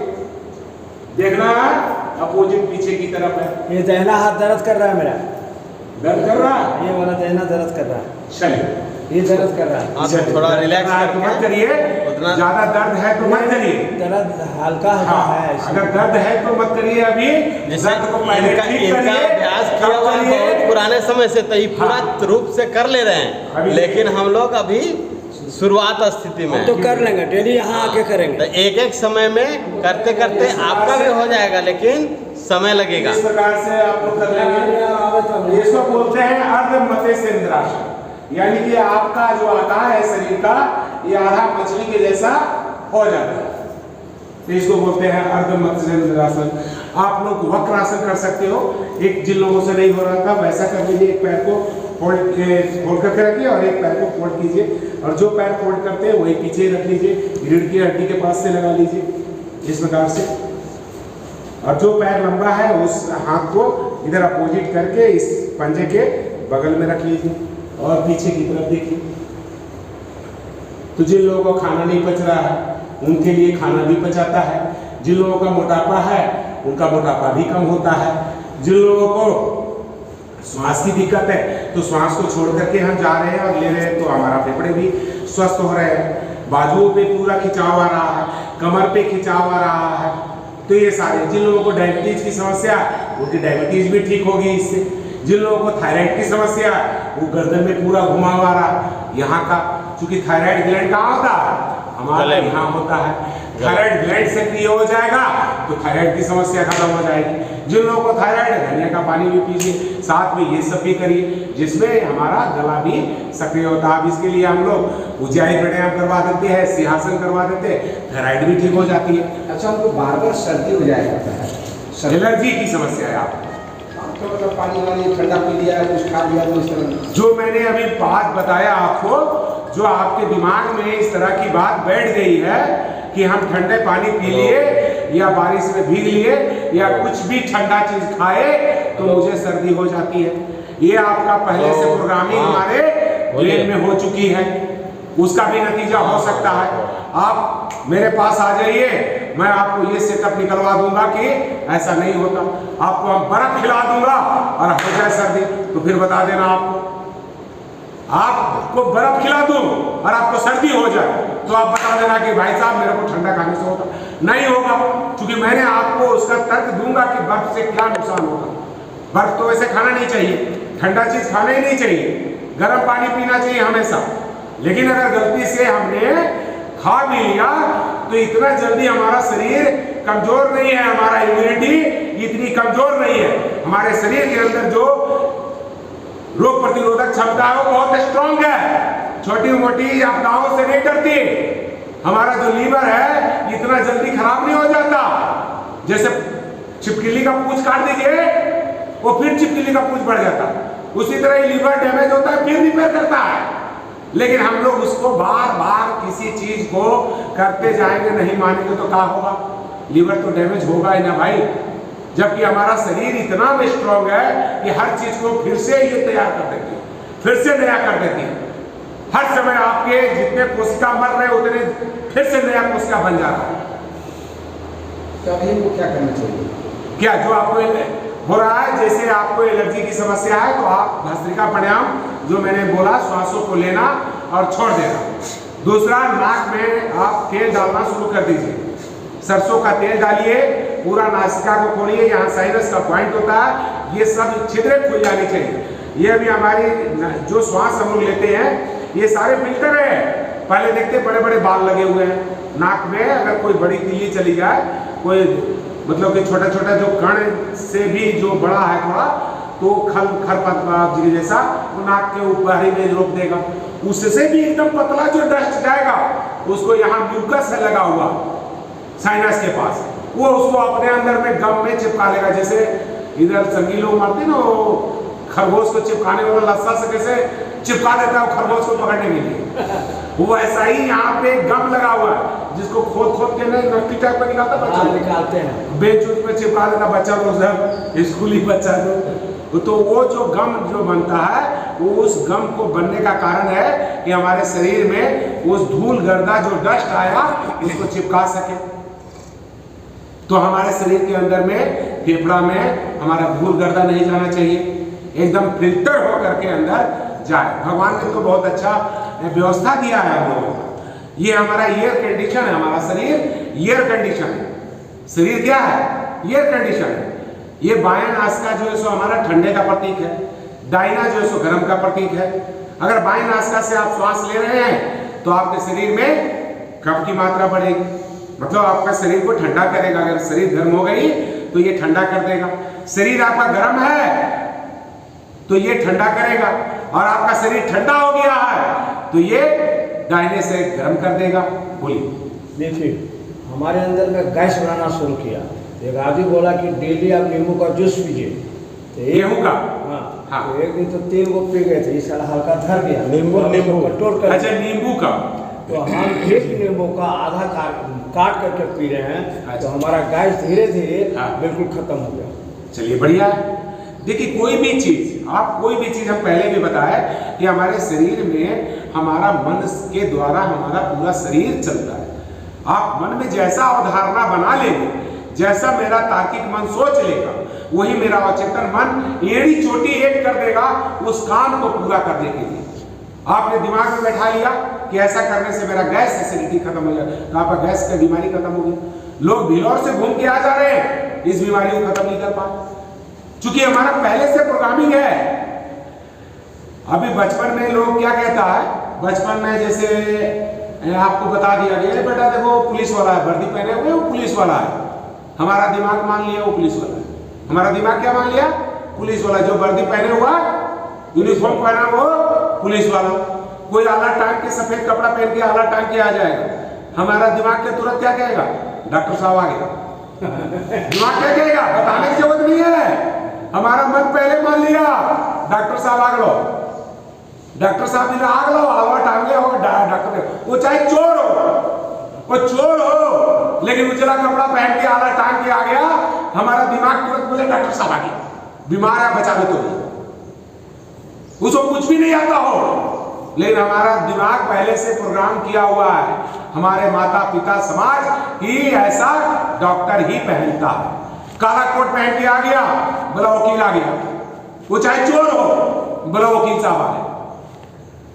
S1: देखना अपोजिट पीछे की तरफ है।
S3: ये दाहिना हाथ दर्द कर रहा है मेरा,
S1: दर्द कर रहा है,
S3: ये वाला दाहिना दर्द कर रहा है,
S1: चलिए
S3: ये दर्द कर रहा है।
S2: आप थोड़ा रिलैक्स
S1: मत करिए,
S2: उतना
S1: ज्यादा दर्द है तो मत करिए,
S3: दर्द हल्का हल्का है।
S1: अगर दर्द है तो मत करिए। अभी दर्द को पहले ठीक
S2: इनका
S1: करिए,
S2: अभ्यास किया हुआ है बहुत पुराने समय से, तो ये पूरा रूप से कर ले रहे हैं, लेकिन हम लोग अभी शुरुआत स्थिति में
S3: तो कर लेंगे, डेली यहाँ आके करेंगे।
S2: तो एक एक समय में करते करते आपका भी हो जाएगा, लेकिन समय लगेगा।
S1: इस प्रकार से आप लोग कर लेंगे। इसको बोलते हैं अर्ध मत्स्येंद्रासन, यानी कि आपका जो आकार है शरीर का ये आधा मछली के जैसा हो जाता है, तो इसको बोलते हैं अर्ध मत्स्येंद्रासन। आप लोग वक्रासन कर सकते हो, एक जिन लोगों से नहीं हो रहा था वैसा कर लीजिए, एक पैर को फोल्ड करके रखिए और एक पैर को फोल्ड कीजिए, और जो पैर फोल्ड करते हैं वही पीछे रख लीजिए, रीढ़ की हड्डी के पास से लगा लीजिए, इस प्रकार से। और जो पैर लंबा है उस हाथ को इधर अपोजिट करके इस पंजे के बगल में रख लीजिए और पीछे की तरफ देखिए। तो जिन लोगों को खाना नहीं पच रहा है उनके लिए खाना भी पचाता है, जिन लोगों का मोटापा है उनका मोटापा भी कम होता है, जिन लोगों को श्वास की दिक्कत है तो श्वास को छोड़ करके हम जा रहे हैं और ले रहे हैं तो हमारा फेफड़े भी स्वस्थ हो रहे हैं, बाजुओं पे पूरा खिंचाव आ रहा है, कमर पे खिंचाव आ रहा है। तो ये सारे, जिन लोगों को डायबिटीज की समस्या है उनकी डायबिटीज भी ठीक होगी इससे, जिन लोगों को थायराइड की समस्या है वो गर्दन में पूरा घुमाव आ रहा है यहाँ का, क्योंकि थायराइड ग्लैंड कहाँ होता है, हमारा यहाँ होता है। थायराइड ग्लैंड सक्रिय हो जाएगा तो थायराइड की समस्या खत्म हो जाएगी। जिन लोगों को थायराइड है धनिया का पानी भी पीजिए, साथ में ये सब भी करिए जिसमें हमारा गला भी सक्रिय होता है। अब इसके लिए हम लोग उज्जाई प्राणायाम करवा देते हैं, सिंहासन करवा देते हैं, थायराइड भी ठीक हो जाती है।
S4: अच्छा, हमको बार बार सर्दी हो जाएगा,
S1: एलर्जी की समस्या है आप
S4: तो मतलब पानी वानी ठंडा पी लिया, कुछ खा लिया तो इस तरह
S1: जो मैंने अभी बात बताया आपको, जो आपके दिमाग में इस तरह की बात बैठ गई है कि हम ठंडे पानी पी लिए या बारिश में भीग लिए या कुछ भी ठंडा चीज खाए तो मुझे सर्दी हो जाती है, ये आपका पहले से प्रोग्रामिंग हमारे ब्रेन में हो चुकी है, उसका भी नतीजा हो सकता है। आप मेरे पास आ जाइए, मैं आपको ये सेटअप निकलवा दूंगा कि ऐसा नहीं होता, आपको हम बर्फ खिला दूंगा और हो जाए सर्दी तो फिर बता देना आपको। आपको बर्फ खिला दूं और आपको सर्दी हो जाए तो आप बता देना कि भाई साहब मेरे को ठंडा खाने से होगा, नहीं होगा, क्योंकि मैंने आपको उसका तर्क दूंगा कि बर्फ से क्या नुकसान होगा। बर्फ तो वैसे खाना नहीं चाहिए, ठंडा चीज खाना ही नहीं चाहिए, गर्म पानी पीना चाहिए हमेशा। लेकिन अगर गलती से हमने खा भी लिया तो इतना जल्दी हमारा शरीर कमजोर नहीं है, हमारा इम्यूनिटी इतनी कमजोर नहीं है, हमारे शरीर के अंदर जो रोग प्रतिरोधक क्षमता है वो बहुत स्ट्रांग है, छोटी मोटी आपदाओं से नहीं डरती। हमारा जो लीवर है इतना जल्दी खराब नहीं हो जाता। जैसे छिपकली का पूंछ काट दीजिए वो फिर छिपकली का पूंछ बढ़ जाता, उसी तरह ही लीवर डैमेज होता है फिर रिपेयर करता है। लेकिन हम लोग उसको बार बार किसी चीज को करते जाएंगे, नहीं मानेंगे तो क्या होगा, लीवर तो डैमेज होगा ही ना भाई। जबकि हमारा शरीर इतना स्ट्रांग है कि हर चीज को फिर से ये तैयार कर देती है, फिर से नया कर देती है। हर समय आपके जितने कोशिका मर रहे उतने फिर से नया कोशिका बन जा रहा है।
S4: तो अब इनको क्या करना चाहिए?
S1: क्या जो आपको हो रहा है, जैसे आपको एलर्जी की समस्या है तो आप भस्त्रिका प्राणायाम जो मैंने बोला श्वासों को लेना और छोड़ देना। दूसरा, नाक में आप तेल डालना शुरू कर दीजिए, सरसों का तेल डालिए, पूरा नासिका को खोलिए, यहाँ साइनस का पॉइंट होता है, ये सब छिद्रें खुल जानी चाहिए। ये भी हमारी जो श्वास हम लोग लेते हैं ये सारे फिल्टर है। पहले देखते बड़े बड़े बाल लगे हुए हैं नाक में, अगर कोई बड़ी तिल्ली चली जाए, कोई मतलब कि छोटा छोटा जो कण से भी जो बड़ा है थोड़ा, तो खरपतवार जैसा वो नाक के ऊपर ही में रोक देगा। उससे भी एकदम पतला जो डस्ट जाएगा उसको यहाँ म्यूकस है लगा हुआ साइनस के पास, वो उसको अपने अंदर में गम में चिपका लेगा। जैसे इधर संगी लोग मारते ना वो खरगोश को चिपकाने वाला लस्सा से कैसे चिपका देता है वो खरगोश को पकड़ने के लिए, वो ऐसा ही यहाँ पे गम लगा हुआ है जिसको खोद खोद के नहीं नकली टाइप में निकालता बच्चा
S3: निकालते हैं,
S1: बेंच उच पे चिपका देता बच्चा लोग, सब स्कूली बच्चा लोग। तो वो जो गम जो बनता है वो उस गम को बनने का कारण है कि हमारे शरीर में उस धूल गर्दा जो डस्ट आया इसको चिपका सके। तो हमारे शरीर के अंदर में फेफड़ा में हमारा धूल गर्दा नहीं जाना चाहिए, एकदम फिल्टर होकर के अंदर जाए। भगवान ने तो बहुत अच्छा व्यवस्था दिया है हम लोगों का। ये हमारा एयर कंडीशन है, हमारा शरीर एयर कंडीशन है। शरीर क्या है? एयर कंडीशन है। ये बायां नासिका जो है सो हमारा ठंडे का प्रतीक है, दाहिना जो है सो गर्म का प्रतीक है। अगर बाएं नासिका से आप श्वास ले रहे हैं तो आपके शरीर में कफ की मात्रा बढ़ेगी, मतलब आपका शरीर को ठंडा करेगा। अगर शरीर गर्म हो गई तो ये ठंडा कर देगा। शरीर आपका गर्म है तो ये ठंडा करेगा, और आपका शरीर ठंडा हो गया है तो ये दाहिने से गर्म कर देगा। बोलिए।
S3: देखिए हमारे अंदर में गैस बनाना शुरू किया। एक आदमी बोला कि डेली आप नींबू का जूस पीजिए, तो
S1: गेहूं का?
S3: हाँ। तो एक दिन तो 3 गो पी गए थे, इस साल हल्का धर गया, नींबू कंट्रोल कर।
S1: अच्छा, नींबू का?
S3: तो हम एक नींबू का आधा काट करके पी रहे हैं, तो हमारा गैस धीरे धीरे बिल्कुल खत्म हो गया।
S1: चलिए बढ़िया है। देखिए कोई भी चीज हम पहले भी बताया कि हमारे शरीर में हमारा मन के द्वारा हमारा पूरा शरीर चलता है। आप मन में जैसा अवधारणा बना लेंगे, जैसा मेरा तार्किक मन सोच लेगा, वही मेरा अचेतन मन एड़ी चोटी एक कर देगा उस काम को पूरा करने के लिए। आपने दिमाग में बैठा लिया कि ऐसा करने से मेरा गैस एसिडिटी खत्म हो जाएगा, तो आपका गैस का बीमारी खत्म हो गई। लोग भिलौर से घूम के आ जा रहे हैं, इस बीमारी को खत्म नहीं कर पाए, क्योंकि हमारा पहले से प्रोग्रामिंग है। अभी बचपन में लोग क्या कहता है, बचपन में जैसे आपको बता दिया गया बेटा देखो पुलिस वाला है, वर्दी पहने हुए वो पुलिस वाला है, हमारा दिमाग मान लिया वो पुलिस वाला है। हमारा दिमाग क्या मान लिया? पुलिस वाला। जो वर्दी पहने हुआ यूनिफॉर्म पहना वो पुलिस वाला। कोई आला टांग के सफेद कपड़ा पहन के आला टांग के आ जाएगा, हमारा दिमाग के तुरंत क्या कहेगा? डॉक्टर साहब आ गया। दिमाग क्या कहेगा? बताने की जरूरत नहीं है, हमारा मन पहले मान लिया डॉक्टर साहब आग लो, डॉक्टर साहब जी आग लो, हलवा टांग लिया होगा डॉक्टर, वो चाहे चोर हो, लेकिन उजला कपड़ा पहन के आला टांग के आ गया, हमारा दिमाग तुरंत बोले डॉक्टर साहब आ गया, बीमार है बचा लो। तो उसको कुछ भी नहीं आता हो, लेकिन हमारा दिमाग पहले से प्रोग्राम किया हुआ है। हमारे माता पिता समाज ही ऐसा डॉक्टर ही पहनता है। काला कोट पहन के आ गया, बोला वकील आ गया, वो चाहे चोर हो, बोला वकील साहब आ गए।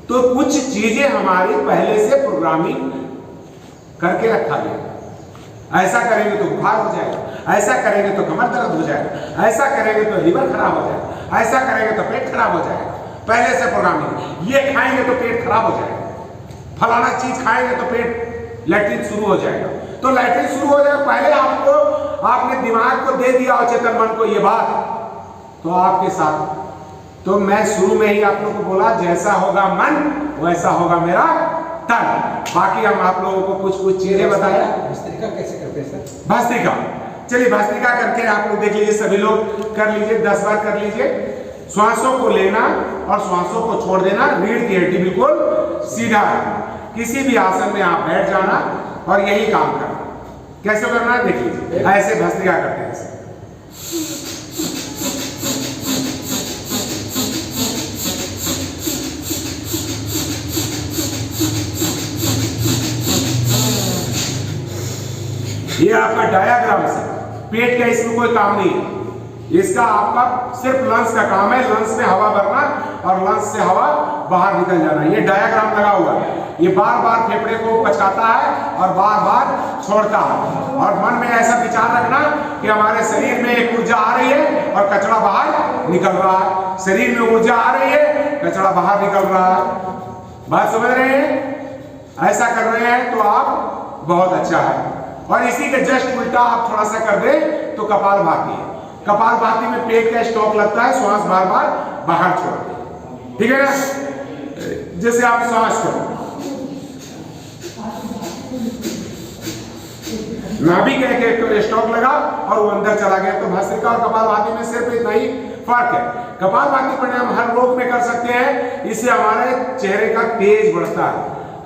S1: तो कुछ चीजें हमारी पहले से प्रोग्रामिंग करके रखा गया। ऐसा करेंगे तो बुखार हो जाएगा, ऐसा करेंगे तो कमर दर्द हो जाएगा, ऐसा करेंगे तो लीवर खराब हो जाएगा, ऐसा करेंगे तो पेट खराब हो जाएगा। पहले से प्रोग्रामिंग, ये खाएंगे तो पेट खराब हो जाएगा, फलाना चीज खाएंगे तो पेट लैट्रिन शुरू हो जाएगा। तो लैट्रिन शुरू हो जाएगा, पहले आपको आपने दिमाग को दे दिया और चेतन मन को ये बात, तो आपके साथ। तो मैं शुरू में ही आप लोगों को बोला जैसा होगा मन वैसा होगा मेरा तन। बाकी हम आप लोगों को कुछ कुछ चीजें बताया।
S4: भस्त्रिका कैसे करते हैं सर?
S1: भस्त्रिका, चलिए भस्त्रिका करके आप लोग देख लीजिए, सभी लोग कर लीजिए, 10 बार कर लीजिए। श्वासों को लेना और श्वासों को छोड़ देना, रीढ़ की हड्डी बिल्कुल सीधा रखना। किसी भी आसन में आप बैठ जाना और यही काम करना। कैसे करना है देख लीजिए, ऐसे भस्त्रिका करते हैं ऐसे। ये आपका डायाग्राम है, पेट का इसमें कोई काम नहीं है। इसका आपका सिर्फ लंग्स का काम है, लंग्स में हवा भरना और लंग्स से हवा बाहर निकल जाना। ये डायाग्राम लगा हुआ है, ये बार बार फेफड़े को पचकाता है और बार बार छोड़ता है। और मन में ऐसा विचार रखना कि हमारे शरीर में एक ऊर्जा आ रही है और कचरा बाहर निकल रहा है, शरीर में ऊर्जा आ रही है, कचरा बाहर निकल रहा है। बात समझ रहे हैं? ऐसा कर रहे हैं तो आप बहुत अच्छा है। और इसी के जस्ट उल्टा आप थोड़ा सा कर दे तो कपालभाति है। कपालभाति में पेट का स्टॉक लगता है, श्वास बार बार बाहर छोड़ते हैं, ठीक है ना? जैसे आप श्वास करो, नाभि का एक स्टॉक लगा और वो अंदर चला गया। तो भस्त्रिका और कपालभाति में सिर्फ इतना ही फर्क है। कपालभाति प्राणायाम हर रोग में कर सकते हैं, इससे हमारे चेहरे का तेज बढ़ता है,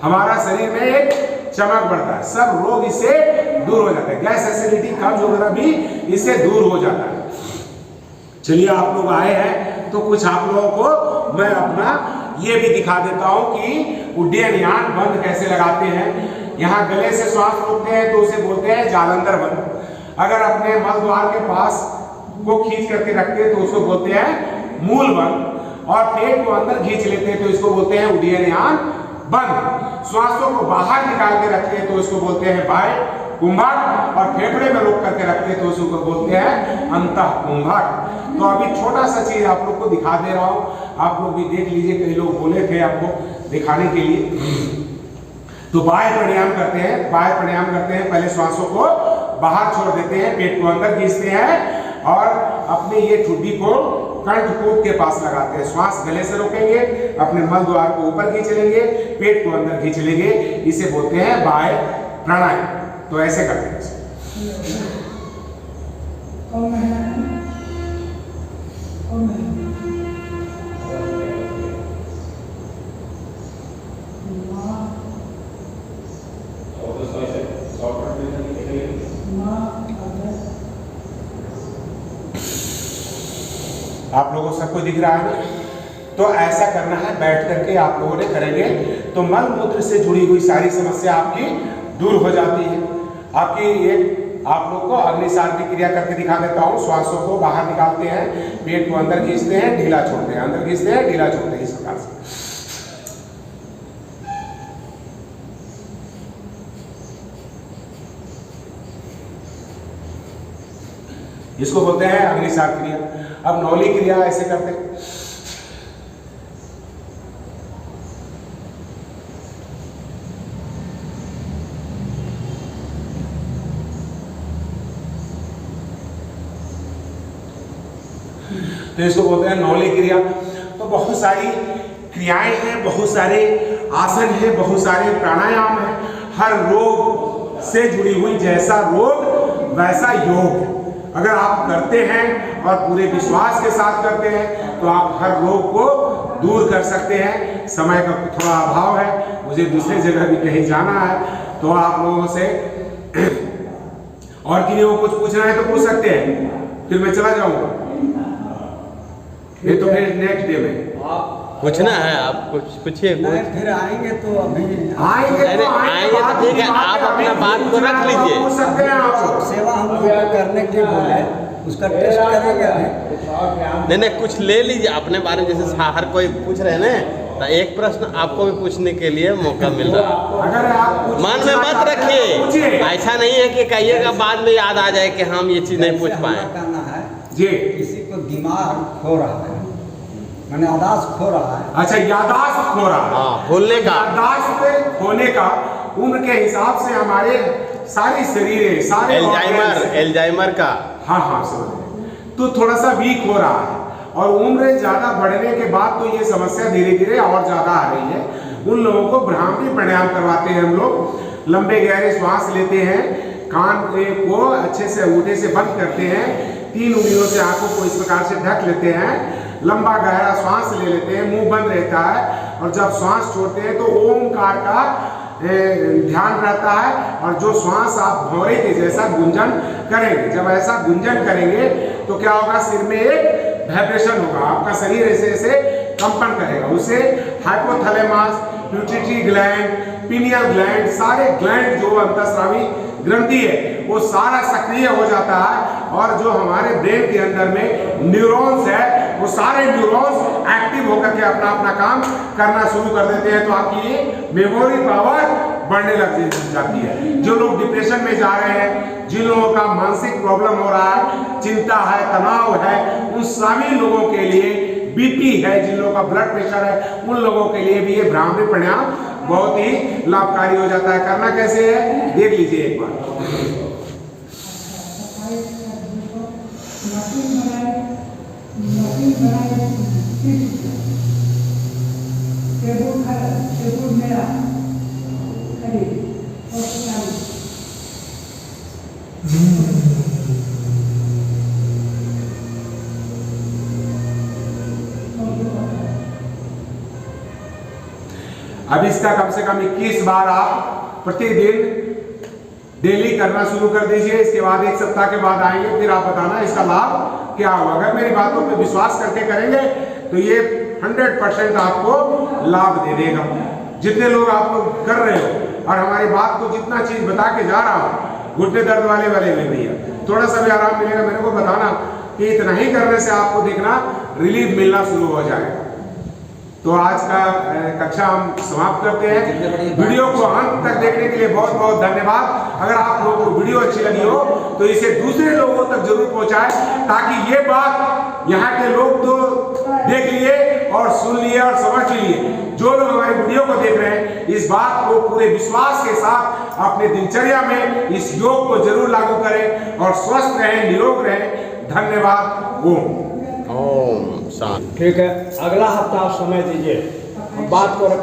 S1: हमारा शरीर में एक चमक बढ़ता है, सब रोग इससे दूर हो जाते हैं। गैस एसिडिटी कब्ज वगैरह भी इससे दूर हो जाता है। चलिए आप लोग आए हैं तो कुछ आप लोगों को मैं अपना ये भी दिखा देता हूं कि उड्डयन यान बंद कैसे लगाते हैं। यहाँ गले से श्वास रोकते हैं तो उसे बोलते हैं जालंधर बंद। अगर अपने मल द्वार के पास को खींच करके रखते हैं तो उसको बोलते हैं मूल बंद। और पेट को अंदर खींच लेते हैं तो इसको बोलते हैं उड्डयन यान बंद। श्वासों को बाहर निकाल के रखते हैं तो इसको बोलते हैं बाह्य कुंभक। और फेफड़े में रोक करके रखते हैं तो उसको बोलते हैं अंतः कुंभक। तो अभी छोटा सा चीज आप लोग को दिखा दे रहा हूं, आप लोग भी देख लीजिए। कई लोग बोले थे आपको दिखाने के लिए। तो बाह्य प्राणायाम करते हैं, बाह्य प्राणायाम करते हैं। पहले श्वासों को बाहर छोड़ देते हैं, पेट को अंदर खींचते हैं और अपने ये ठुड्डी को कंठकूट के पास लगाते हैं। श्वास गले से रोकेंगे, अपने मल द्वार को ऊपर खींच लेंगे, पेट को अंदर खींच लेंगे, इसे बोलते हैं बाह्य प्राणायाम। तो ऐसे करते हैं। आप लोगों को सबको दिख रहा है ना? तो ऐसा करना है, बैठ करके आप लोगों ने करेंगे तो मल मूत्र से जुड़ी हुई सारी समस्या आपकी दूर हो जाती है। आपकी एक आप लोग को अग्निसार की क्रिया करके दिखा देता हूँ। श्वासों को बाहर निकालते हैं, पेट को अंदर खींचते हैं, ढीला छोड़ते हैं, अंदर खींचते हैं, ढीला छोड़ते हैं, इस प्रकार से। इसको बोलते हैं अग्निसार क्रिया। अब नौली क्रिया ऐसे करते हैं। तो इसको बोलते हैं नौली क्रिया। तो बहुत सारी क्रियाएं हैं, बहुत सारे आसन हैं, बहुत सारे प्राणायाम हैं। हर रोग से जुड़ी हुई, जैसा रोग वैसा योग। अगर आप करते हैं और पूरे विश्वास के साथ करते हैं तो आप हर रोग को दूर कर सकते हैं। समय का थोड़ा अभाव है, मुझे दूसरी जगह भी कहीं जाना है, तो आप लोगों से और किसी को कुछ पूछना है तो पूछ सकते हैं, फिर मैं चला जाऊंगा। ये तो फिर नेक्स्ट डे में
S2: पूछना है, आप कुछ पूछिए।
S3: फिर आएंगे तो अभी
S2: आएंगे तो ठीक है, आप अपना बात को रख लीजिए।
S1: पूछ सकते हैं आप।
S3: सेवा हम लोग करने के बोले, उसका टेस्ट करेंगे अभी।
S2: नहीं, कुछ ले लीजिए अपने बारे में। जैसे हर कोई पूछ रहे हैं ना, तो एक प्रश्न आपको भी पूछने के लिए मौका मिल रहा है।
S1: अगर आप
S2: मन में मत रखिए, ऐसा नहीं है कि कहिएगा बाद में याद आ जाए कि हम ये चीज़ नहीं पूछ पाए।
S4: कहना है
S1: जी,
S4: किसी को दिमाग खो रहा है, मैंने यादाश्त खो रहा है।
S1: अच्छा, यादाश्त खो रहा है।
S2: हाँ, भूलने का।
S1: यादाश्त खोने का उम्र के हिसाब से हमारे सारी शरीर सारे
S2: एल्जाइमर का।
S1: हाँ हाँ, समझ गए। तो थोड़ा सा वीक हो रहा है और उम्र ज़्यादा बढ़ने के बाद तो ये समस्या धीरे धीरे और ज़्यादा आ रही है। उन लोगों को भ्रामरी प्राणायाम करवाते हैं हम लोग। लंबे गहरे श्वास लेते हैं, कान को अच्छे से अंगूठे से बंद करते हैं, 3 उंगलियों से आंखों को इस प्रकार से ढक लेते हैं, लंबा गहरा श्वास ले लेते हैं, मुंह बंद रहता है और जब श्वास छोड़ते हैं तो ओमकार का ध्यान रहता है। और जो श्वास आप भौरे के जैसा गुंजन करेंगे, जब ऐसा गुंजन करेंगे तो क्या होगा, सिर में एक वाइब्रेशन होगा, आपका शरीर ऐसे ऐसे कंपन करेगा। उससे hypothalamus, pituitary gland, pineal gland, सारे ग्लैंड जो अंतःस्रावी ग्रंथि है वो सारा सक्रिय हो जाता है। और जो हमारे ब्रेन के अंदर में न्यूरॉन्स है वो सारे न्यूरॉन्स एक्टिव होकर के अपना अपना काम करना शुरू कर देते हैं। तो आपकी ये मेमोरी पावर बढ़ने लग जाती है। जो लोग डिप्रेशन में जा रहे हैं, जिन लोगों का मानसिक प्रॉब्लम हो रहा है, चिंता है, तनाव है, उन सभी लोगों के लिए, बीपी है, जिन लोगों का ब्लड प्रेशर है, उन लोगों के लिए भी ये भ्रामरी प्राणायाम बहुत ही लाभकारी हो जाता है। करना कैसे है देख लीजिए एक बार। अब इसका कम से कम 21 बार आप प्रतिदिन डेली करना शुरू कर दीजिए। इसके बाद 1 सप्ताह के बाद आएंगे, फिर आप बताना इसका लाभ क्या हुआ। अगर मेरी बातों पे विश्वास करके करेंगे तो ये 100% आपको लाभ दे देगा। जितने लोग आप लोग कर रहे हो और हमारी बात को जितना चीज बता के जा रहा हूँ, घुटने दर्द वाले में भैया थोड़ा सा भी आराम मिलेगा, मेरे को बताना कि इतना ही करने से आपको देखना रिलीफ मिलना शुरू हो जाएगा। तो आज का कक्षा हम समाप्त करते हैं। वीडियो को अंत तक देखने के लिए बहुत बहुत धन्यवाद। अगर आप लोगों को वीडियो अच्छी लगी हो तो इसे दूसरे लोगों तक जरूर पहुंचाएं, ताकि ये बात यहाँ के लोग तो देख लिए और सुन लिए और समझ लिए। जो लोग हमारे वीडियो को देख रहे हैं, इस बात को पूरे विश्वास के साथ अपने दिनचर्या में इस योग को जरूर लागू करें और स्वस्थ रहें, निरोग रहें। धन्यवाद। ओम
S2: ओम शांति।
S3: ठीक है, अगला हफ्ता आप समय दीजिए, बात को रखें।